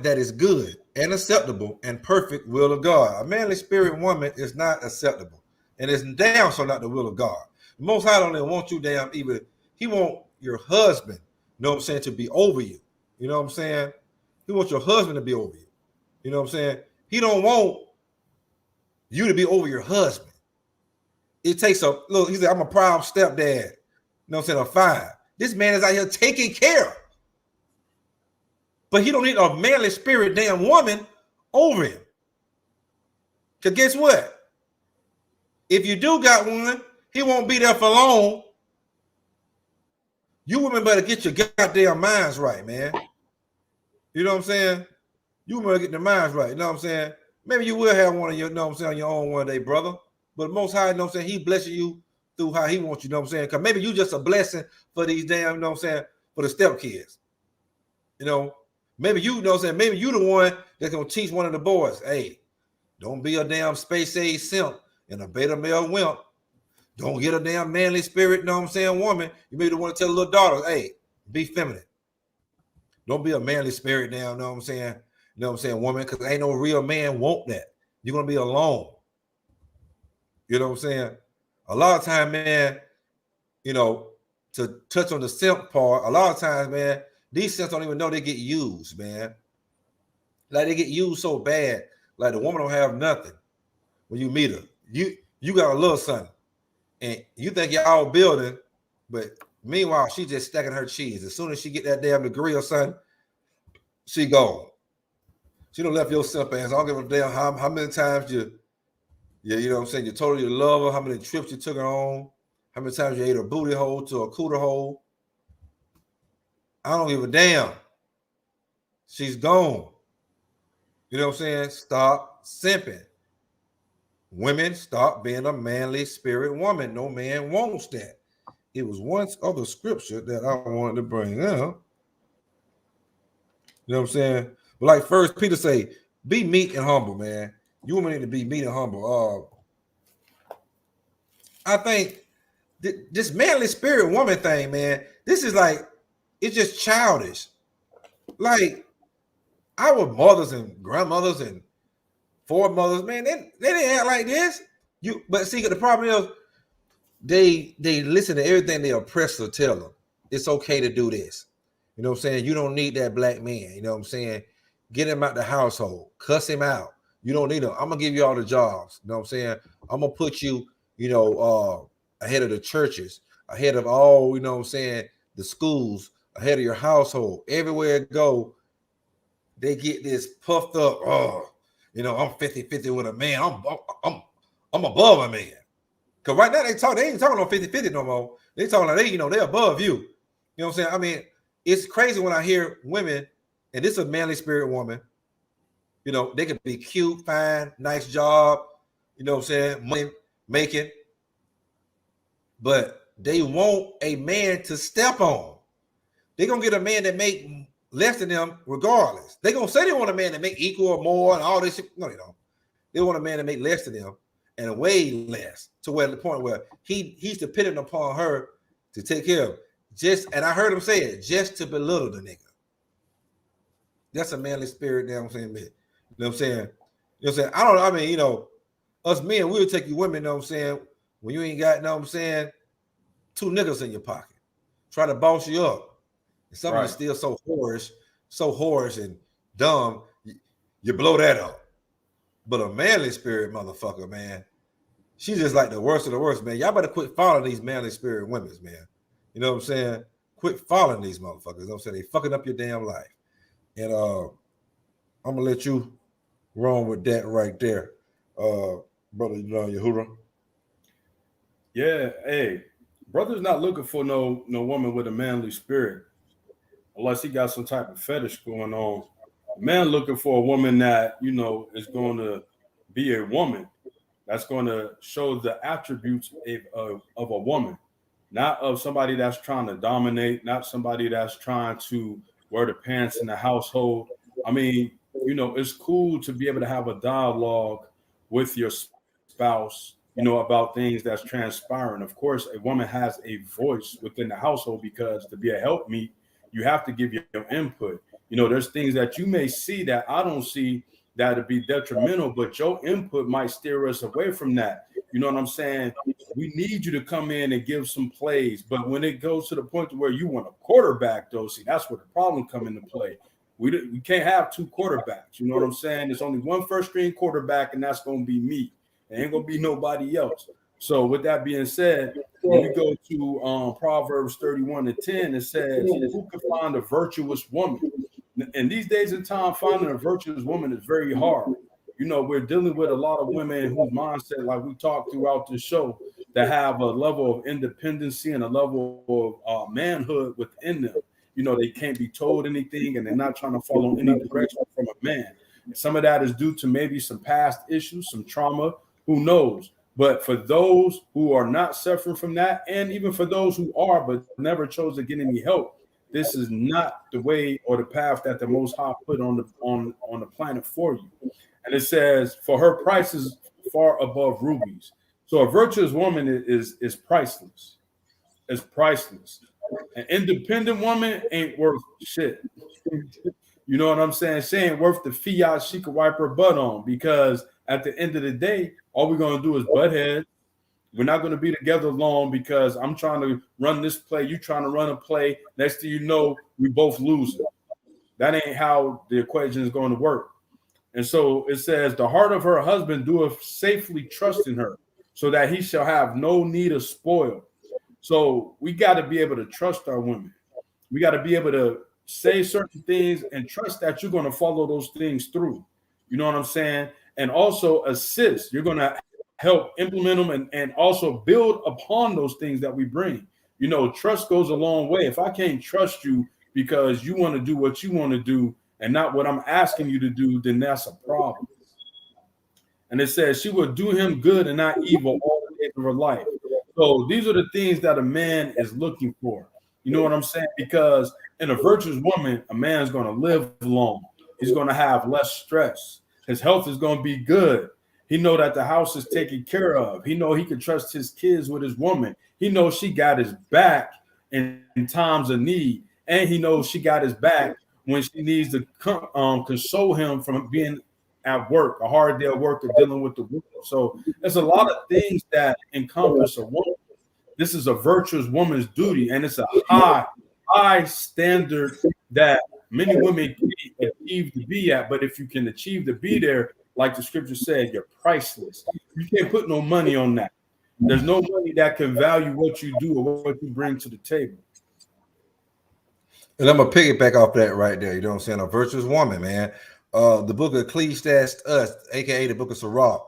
that is good and acceptable and perfect will of God. A manly spirit woman is not acceptable, and it's damn so not the will of God. The Most High don't even want you damn even. He want your husband, you know what I'm saying, to be over you. You know what I'm saying? He wants your husband to be over you. You know what I'm saying? He don't want you to be over your husband. It takes a look. He said, "I'm a proud stepdad." You know what I'm saying? A 5. This man is out here taking care of. But he don't need a manly spirit damn woman over him. Because guess what? If you do got one, he won't be there for long. You women better get your goddamn minds right, man. You know what I'm saying? You better get the minds right. You know what I'm saying? Maybe you will have one of your, you know what I'm saying, on your own one day, brother. But Most High, you know what I'm saying, he blessing you through how he wants you, know what I'm saying? Because maybe you just a blessing for these damn, you know what I'm saying, for the stepkids. You know, maybe you know what I'm saying, maybe you the one that's going to teach one of the boys, hey, don't be a damn space age simp and a beta male wimp. Don't get a damn manly spirit, you know what I'm saying, woman. You maybe want to tell a little daughter, hey, be feminine. Don't be a manly spirit now, you know what I'm saying? You know what I'm saying, woman? Because ain't no real man want that. You're gonna be alone. You know what I'm saying? A lot of time, man, you know, to touch on the simp part, a lot of times, man, these simps don't even know they get used, man. Like they get used so bad, like the woman don't have nothing when you meet her. You got a little something, and you think y'all building, but meanwhile, she just stacking her cheese. As soon as she get that damn degree or something, she gone. She don't left your simp ass. I don't give a damn how many times you know what I'm saying, you totally love her, how many trips you took her on, how many times you ate her booty hole to a cooter hole. I don't give a damn. She's gone. You know what I'm saying? Stop simping. Women, stop being a manly spirit woman. No man wants that. It was once other scripture that I wanted to bring up. You know what I'm saying? But like First Peter say, be meek and humble, man. You women need to be meek and humble. I think this manly spirit woman thing, man, this is like, it's just childish. Like our mothers and grandmothers and foremothers, man, they didn't act like this. But see, the problem is they listen to everything their oppressor tell them. It's okay to do this. You know what I'm saying? You don't need that black man. You know what I'm saying? Get him out the household. Cuss him out. You don't need him. I'm gonna give you all the jobs. You know what I'm saying? I'm gonna put you, ahead of the churches, ahead of all, you know what I'm saying, the schools, ahead of your household. Everywhere it go, they get this puffed up. Oh, I'm 50-50 with a man. I'm above a man. Cause right now they ain't talking on 50-50 no more. They talking like they're above you. You know what I'm saying? I mean, it's crazy when I hear women, and this is a manly spirit woman, they can be cute, fine, nice job, you know what I'm saying, money making, but they want a man to step on. They're gonna get a man that make less than them regardless. They're gonna say they want a man that make equal or more and all this shit. No, they don't. They want a man that make less than them and way less, to where the point where he's dependent upon her to take care of. And I heard him say it, just to belittle the nigga. That's a manly spirit, you know what I'm saying? You know what I'm saying? You know what I'm saying? I don't know. I mean, us men, we'll take you women, you know what I'm saying, when you ain't got, you know what I'm saying, 2 niggas in your pocket. Try to boss you up. And some of you still so whorish and dumb, you blow that up. But a manly spirit motherfucker, man, she's just like the worst of the worst, man. Y'all better quit following these manly spirit women, man. You know what I'm saying? Quit following these motherfuckers. You know what I'm saying? They fucking up your damn life. And I'm gonna let you run with that right there, brother Yahuda. Yeah, hey, brother's not looking for no woman with a manly spirit, unless he got some type of fetish going on. A man looking for a woman that is going to be a woman, that's going to show the attributes of a woman, not of somebody that's trying to dominate, not somebody that's trying to wear the pants in the household. I mean, it's cool to be able to have a dialogue with your spouse, about things that's transpiring. Of course, a woman has a voice within the household, because to be a helpmeet, you have to give your input. There's things that you may see that I don't see that would be detrimental, but your input might steer us away from that. You know what I'm saying? We need you to come in and give some plays. But when it goes to the point to where you want a quarterback, though, see, that's where the problem come into play. We can't have 2 quarterbacks. You know what I'm saying? There's only one first string quarterback, and that's going to be me. There ain't going to be nobody else. So with that being said, when we go to Proverbs 31:10, it says, who can find a virtuous woman? And these days in time, finding a virtuous woman is very hard. We're dealing with a lot of women whose mindset, like we talked throughout the show, that have a level of independency and a level of manhood within them. They can't be told anything, and they're not trying to follow any direction from a man. And some of that is due to maybe some past issues, some trauma, who knows? But for those who are not suffering from that, and even for those who are but never chose to get any help, this is not the way or the path that the Most High put on the planet for you. And it says, for her price is far above rubies. So a virtuous woman is priceless. It's priceless. An independent woman ain't worth shit. You You know what I'm saying? She ain't worth the fiat she could wipe her butt on, because at the end of the day, all we're going to do is butt heads. We're not going to be together long because I'm trying to run this play. You trying to run a play. Next thing you know, we both losing. That ain't how the equation is going to work. And so it says, the heart of her husband doeth safely trust in her, so that he shall have no need of spoil. So we got to be able to trust our women. We got to be able to say certain things and trust that you're going to follow those things through. You know what I'm saying? And also assist. You're going to help implement them and also build upon those things that we bring. You know, trust goes a long way. If I can't trust you because you want to do what you want to do and not what I'm asking you to do, then that's a problem. And it says she will do him good and not evil all the days of her life. So these are the things that a man is looking for. You know what I'm saying? Because in a virtuous woman, a man's going to live long. He's going to have less stress. His health is going to be good. He know that the house is taken care of. He know he can trust his kids with his woman. He knows she got his back in times of need. And he knows she got his back when she needs to console him from being at work, a hard day at work, or dealing with the world. So there's a lot of things that encompass a woman. This is a virtuous woman's duty, and it's a high standard that many women can't achieve to be at. But if you can achieve to be there, like the scripture said, you're priceless. You can't put no money on that. There's no money that can value what you do or what you bring to the table. And I'm gonna piggyback off that right there. You know what I'm saying? A virtuous woman, man. The book of Ecclesiastes, aka the book of Sirach,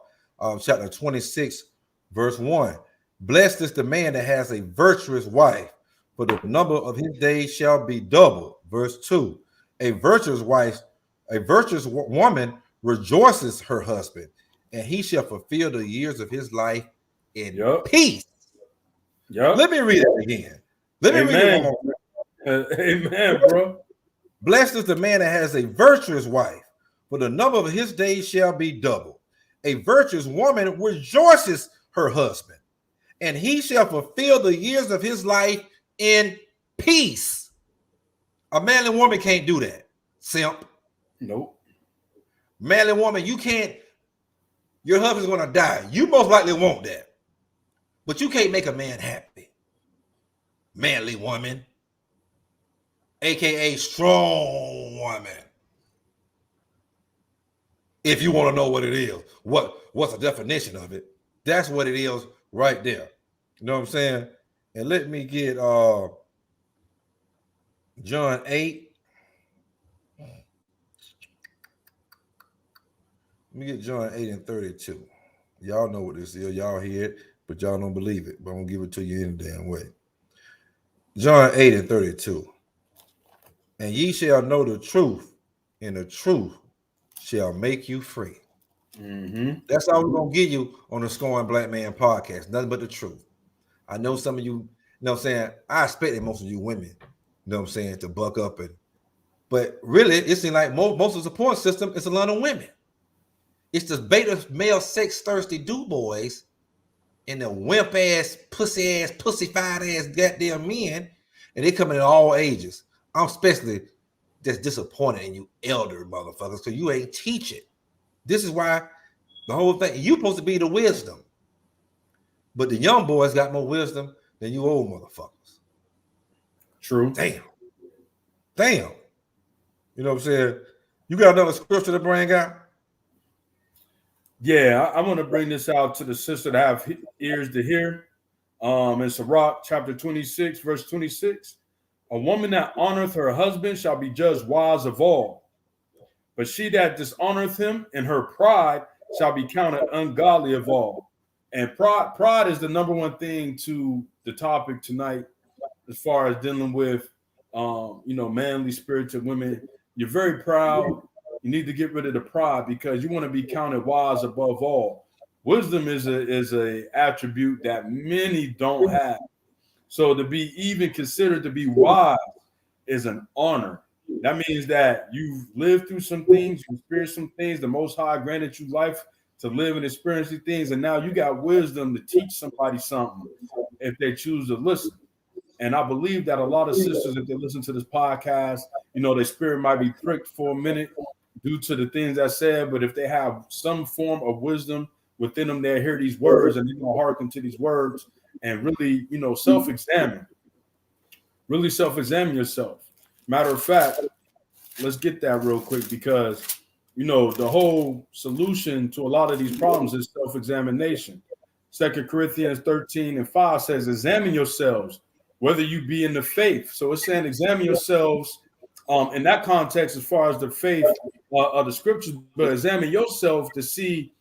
chapter 26, verse 1. Blessed is the man that has a virtuous wife, for the number of his days shall be double. Verse 2. A virtuous woman rejoices her husband, and he shall fulfill the years of his life in peace. Let me read it again. Let me read it one more time. Amen, bro. Blessed is the man that has a virtuous wife, for the number of his days shall be double. A virtuous woman rejoices her husband, and he shall fulfill the years of his life in peace. A manly woman can't do that, simp. Nope. Manly woman, you can't. Your husband's gonna die. You most likely want that, but you can't make a man happy. Manly woman, aka strong woman. If you want to know what it is, what's the definition of it? That's what it is right there. You know what I'm saying? And let me get John 8. Let me get John 8 and 32. Y'all know what this is. Y'all hear it, but y'all don't believe it. But I'm gonna give it to you any damn way. John 8 and 32. And ye shall know the truth, and the truth shall make you free. Mm-hmm. That's all we're gonna give you on the Scoring Black Man podcast. Nothing but the truth. I know some of you, you know what I'm saying? I expected most of you women, you know what I'm saying, to buck up, but really it seems like most of the support system is a lot of women. It's the beta male sex thirsty do boys and the wimp ass, pussyfied ass goddamn men, and they come in all ages. I'm especially just disappointed in you elder motherfuckers because you ain't teach it. This is why the whole thing, you supposed to be the wisdom. But the young boys got more wisdom than you old motherfuckers. True. Damn. You know what I'm saying? You got another scripture to bring out? Yeah, I want to bring this out to the sister that have ears to hear. In Sirach, chapter 26, verse 26. A woman that honoreth her husband shall be judged wise of all. But she that dishonoreth him in her pride shall be counted ungodly of all. And pride is the number one thing to the topic tonight, as far as dealing with, manly spiritual women. You're very proud. You need to get rid of the pride because you want to be counted wise above all. Wisdom is a attribute that many don't have. So to be even considered to be wise is an honor. That means that you've lived through some things, you experienced some things. The Most High granted you life to live and experience these things, and now you got wisdom to teach somebody something if they choose to listen. And I believe that a lot of sisters, if they listen to this podcast you know, their spirit might be pricked for a minute due to the things I said, but if they have some form of wisdom within them, they hear these words and they're gonna hearken to these words and really, you know, self-examine. Really self-examine yourself. Matter of fact, let's get that real quick because, you know, the whole solution to a lot of these problems is self-examination. 2 Corinthians 13:5 says, examine yourselves, whether you be in the faith. So it's saying examine yourselves in that context as far as the faith of the scriptures, but examine yourself to see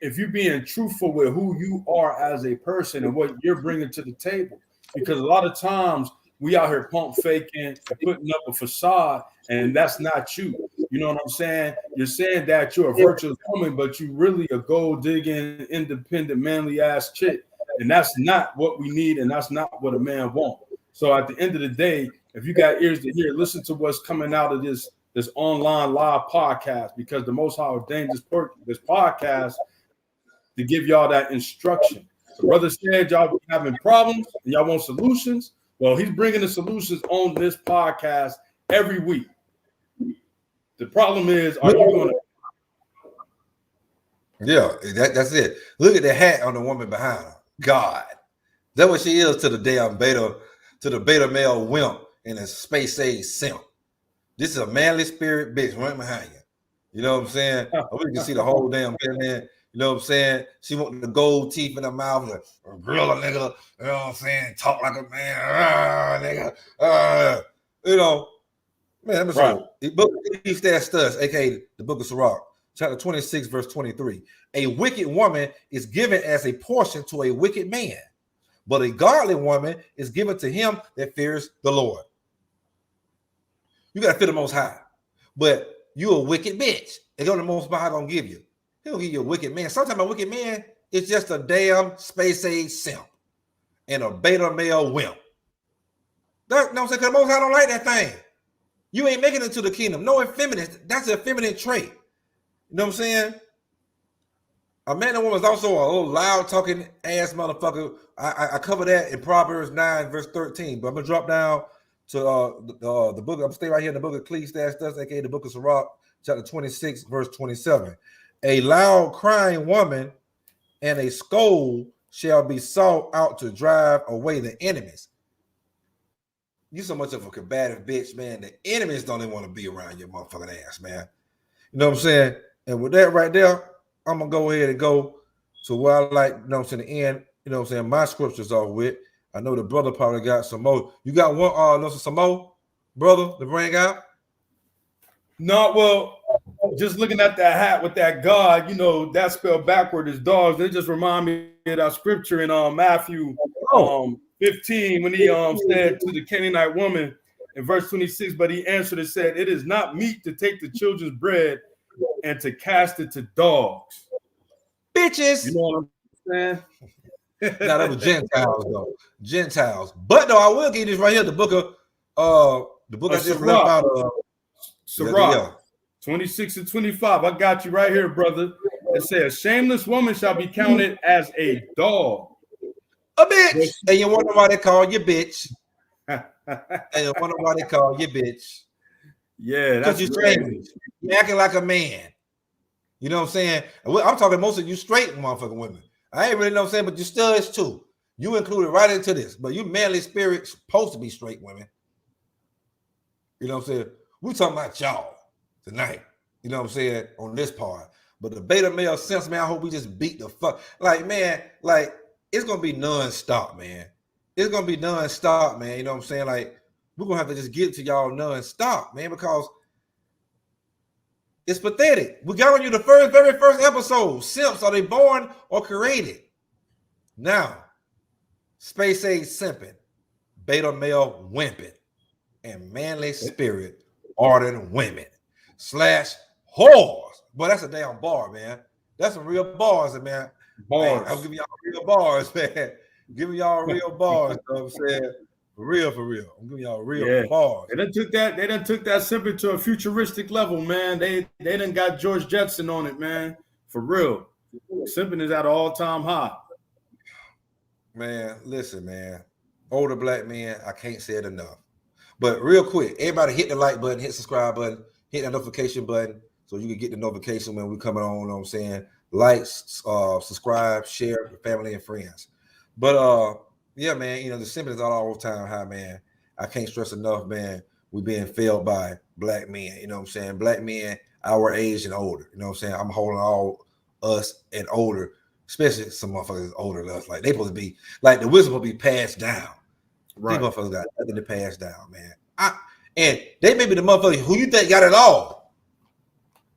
if you're being truthful with who you are as a person and what you're bringing to the table. Because a lot of times we out here pump faking and putting up a facade, and that's not you. You know what I'm saying? You're saying that you're a virtuous woman, but you really a gold digging, independent, manly ass chick. And that's not what we need, and that's not what a man wants. So at the end of the day, if you got ears to hear, listen to what's coming out of this online live podcast, because the Most High ordained this podcast to give y'all that instruction. The brother said y'all having problems and y'all want solutions. Well, he's bringing the solutions on this podcast every week. The problem is, are you going to? Yeah, that's it. Look at the hat on the woman behind her. God, that's what she is to the damn beta male wimp and a space age simp. This is a manly spirit bitch right behind you. You know what I'm saying? We can see the whole damn man. You know what I'm saying? She want the gold teeth in her mouth, a grill a nigga. You know what I'm saying? Talk like a man, nigga. You know, man. Right. The book of Ecclesiastes, aka the Book of Sirach, chapter 26, verse 23. A wicked woman is given as a portion to a wicked man, but a godly woman is given to him that fears the Lord. You got to fear the Most High, but you a wicked bitch. And the Most High gonna give you. He'll give you a wicked man. Sometimes a wicked man is just a damn space age simp and a beta male wimp. That, you know what I'm saying? Because the Most High don't like that thing. You ain't making it to the kingdom. No effeminate. That's an effeminate trait. You know what I'm saying? A man and woman is also a little loud talking ass motherfucker. I cover that in Proverbs 9, verse 13. But I'm gonna drop down to the book. I'm staying right here in the book of Ecclesiastes, aka the book of Sirach, chapter 26, verse 27. A loud crying woman and a scold shall be sought out to drive away the enemies. You so much of a combative bitch, man. The enemies don't even want to be around your motherfucking ass, man. You know what I'm saying? And with that right there, I'm gonna go ahead and go to where I like, you know what I'm saying, the end, you know what I'm saying, my scriptures are with. I know the brother probably got some more. You got one, some more, brother, to bring out? No, well, just looking at that hat with that God, you know, that spelled backward is dogs. They just remind me of that scripture in Matthew 15 when he said to the Canaanite woman in verse 26, but he answered and said, it is not meet to take the children's bread and to cast it to dogs. Bitches. You know what I'm saying? Now that was Gentiles though. Gentiles. But though I will give you this right here, the book I just left out of Sirach 26 and 25. I got you right here, brother. It says, shameless woman shall be counted as a dog. A bitch. And you wonder why they call you bitch. And you wonder why they call you bitch. Yeah, that's because you're strange. You're acting like a man. You know what I'm saying? I'm talking most of you straight motherfucking women. I ain't really know what I'm saying, but you still is too. You included right into this, but you manly spirits supposed to be straight women. You know what I'm saying? We're talking about y'all tonight. You know what I'm saying? On this part. But the beta male sense, man, I hope we just beat the fuck. Like, man, like, it's gonna be non-stop, man. It's gonna be non-stop, man. You know what I'm saying? Like, we're gonna have to just get to y'all non-stop, man, because it's pathetic. We got on you the very first episode. Simps, are they born or created? Now, space age simping, beta male wimping, and manly spirit ardent women / whores. Boy, that's a damn bar, man. That's some real bars, man. Bars. Hey, I'm giving y'all real bars, man. Giving y'all real bars. You know what I'm saying? For real. I'm giving y'all real bars. They done took that simping to a futuristic level, man. They done got George Jetson on it, man. For real. Simping is at an all-time high. Man, listen, man. Older black men, I can't say it enough. But real quick, everybody hit the like button, hit subscribe button, hit that notification button so you can get the notification when we coming on, you know what I'm saying? Like, subscribe, share with family and friends. But yeah, man, you know, the simping is all time high, man. I can't stress enough, man. We being failed by black men, you know what I'm saying? Black men our age and older, you know what I'm saying? I'm holding all us and older, especially some motherfuckers older than us. Like they supposed to be like the wisdom will be passed down. Right. These motherfuckers got nothing to pass down, man. And they may be the motherfuckers who you think got it all.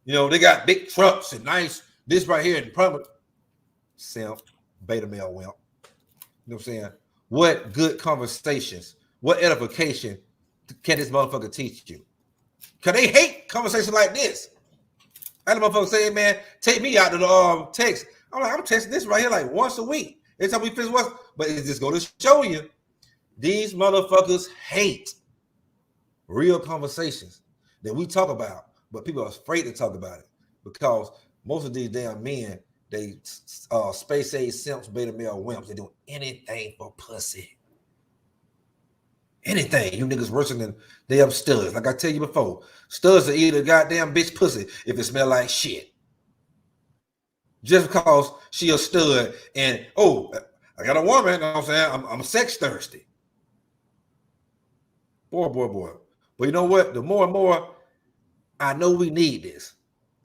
You know, they got big trucks and nice this right here in public. Simp, beta male wimp. You know what I'm saying? What good conversations, what edification can this motherfucker teach you? Because they hate conversations like this. I had a motherfucker saying, man, take me out to the text. I'm like, I'm texting this right here like once a week. Every time we finish once, but it's just going to show you these motherfuckers hate real conversations that we talk about, but people are afraid to talk about it because most of these damn men, they space age simps, beta male wimps, they do anything for pussy. Anything. You niggas worse than damn studs. Like I tell you before, studs are either goddamn bitch pussy if it smell like shit. Just because she a stud and I got a woman, you know what I'm saying? I'm sex thirsty. Boy. But you know what? The more and more I know we need this.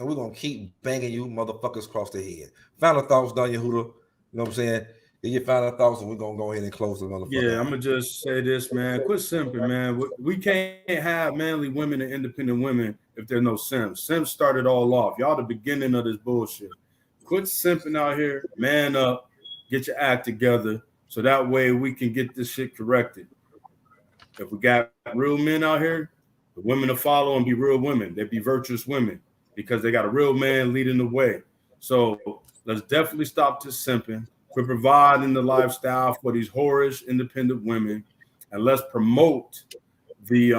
And we're gonna keep banging you motherfuckers across the head. Final thoughts, Don Yehuda. You know what I'm saying? Get your final thoughts, and we're gonna go ahead and close the motherfucker. Yeah, I'm gonna just say this, man. Quit simping, man. We can't have manly women and independent women if there's no simps. Simps started all off. Y'all the beginning of this bullshit. Quit simping out here. Man up. Get your act together so that way we can get this shit corrected. If we got real men out here, the women to follow and be real women. They be virtuous women because they got a real man leading the way. So let's definitely stop this simping. We're providing the lifestyle for these whorish independent women, and let's promote the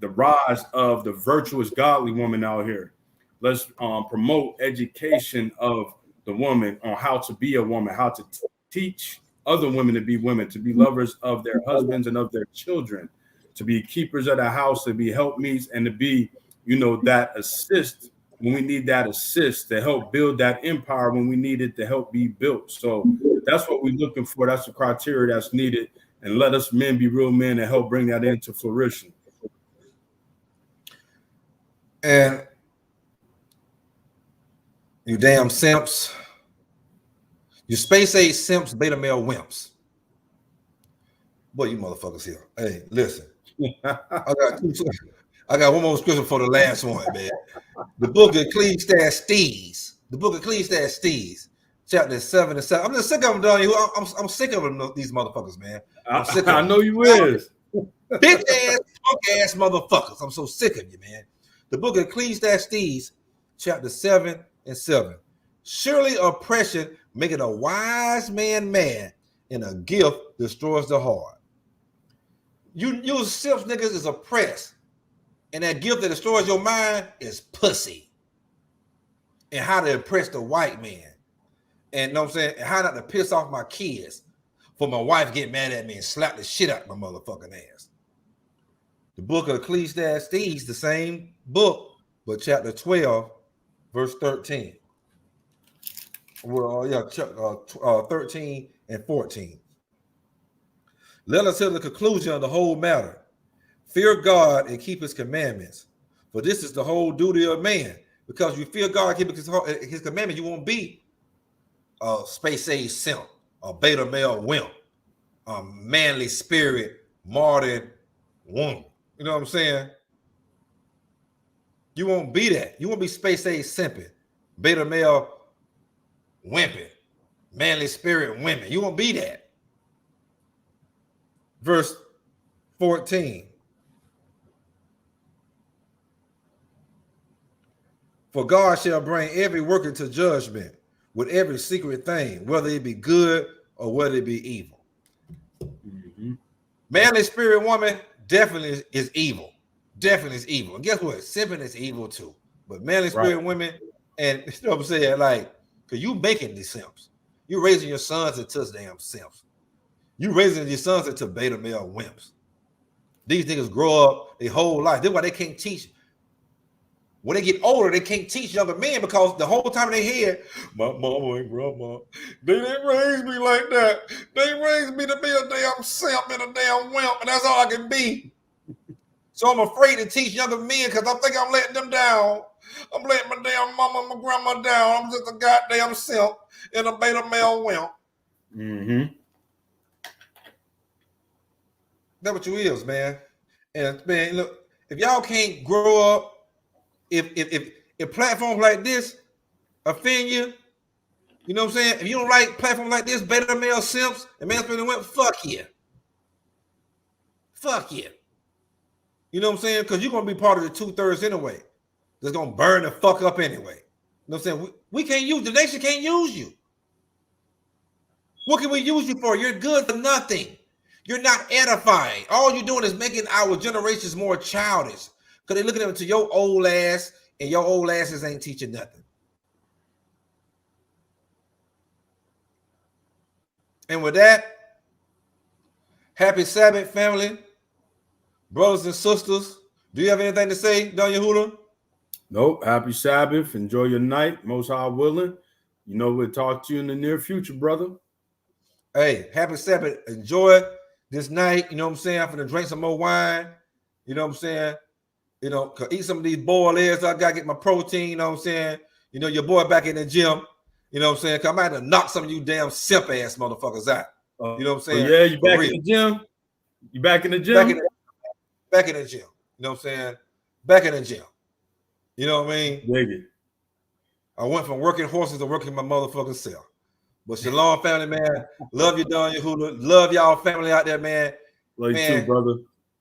rise of the virtuous godly woman out here. Let's promote education of the woman on how to be a woman, how to teach other women to be women, to be lovers of their husbands and of their children, to be keepers of the house, to be helpmeets, and to be, you know, that assist when we need that assist to help build that empire when we need it to help be built. So that's what we're looking for. That's the criteria that's needed. And let us men be real men and help bring that into fruition. And you damn simps, you space age simps, beta male wimps. Boy, you motherfuckers here. Hey, listen. I got one more scripture for the last one, man. The book of Ecclesiastes. The book of Ecclesiastes, chapter 7 and 7. I'm just sick of them, Donnie. I'm sick of them, these motherfuckers, man. I'm sick of them. I know you is. Bitch ass, punk ass motherfuckers. I'm so sick of you, man. The book of Ecclesiastes, chapter 7 and 7. Surely oppression maketh a wise man mad, and a gift destroys the heart. You simps niggas is oppressed. And that gift that destroys your mind is pussy. And how to impress the white man. And you know what I'm saying? And how not to piss off my kids for my wife get mad at me and slap the shit out of my motherfucking ass. The book of Ecclesiastes, the same book, but chapter 12, verse 13. Well, 13 and 14. Let us hear the conclusion of the whole matter. Fear God and keep his commandments, for this is the whole duty of man. Because you fear God and keep his commandments, you won't be a space age simp, a beta male wimp, a manly spirit, modern woman. You know what I'm saying? You won't be that. You won't be space age simping, beta male wimping, manly spirit women. You won't be that. Verse 14. For God shall bring every work into judgment with every secret thing, whether it be good or whether it be evil. Mm-hmm. Manly spirit woman definitely is evil. Definitely is evil. And guess what? Simping is evil too. But manly spirit women, and you know what I'm saying? Like, because you making these simps. You raising your sons into damn simps. You raising your sons into beta male wimps. These niggas grow up their whole life. That's why they can't teach. When they get older, they can't teach younger men because the whole time in their head, my mama and grandma, they didn't raise me like that. They raised me to be a damn simp and a damn wimp, and that's all I can be. So I'm afraid to teach younger men because I think I'm letting them down. I'm letting my damn mama and my grandma down. I'm just a goddamn simp and a beta male wimp. Mm-hmm. That's what you is, man. And man, look, if y'all can't grow up, if platforms like this offend you, you know what I'm saying? If you don't like platforms like this, beta male simps and mansplaining wimp, fuck you. Fuck you. You know what I'm saying? Because you're gonna be part of the 2/3 anyway. That's gonna burn the fuck up anyway. You know what I'm saying? We can't use the nation can't use you. What can we use you for? You're good for nothing. You're not edifying. All you're doing is making our generations more childish. Because they're looking into your old ass, and your old asses ain't teaching nothing. And with that, happy Sabbath, family, brothers and sisters. Do you have anything to say, Don Yehuda? Nope. Happy Sabbath. Enjoy your night. Most High willing. You know, we'll talk to you in the near future, brother. Hey, happy Sabbath. Enjoy this night. You know what I'm saying? I'm going to drink some more wine. You know what I'm saying? You know, eat some of these boiled eggs. I got to get my protein. You know what I'm saying? You know, your boy back in the gym. You know what I'm saying? I might have to knock some of you damn simp ass motherfuckers out. You know what I'm saying? Yeah, you back in the gym? You back in the gym? Back in the gym. You know what I'm saying? Back in the gym. You know what I mean? Dig it. I went from working horses to working my motherfucking self. But shalom, family, man. Love you, Don Yehuda. Love y'all family out there, man. Love you too, brother.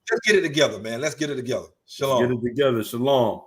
Let's get it together, man. Let's get it together. Shalom. Let's get it together. Shalom.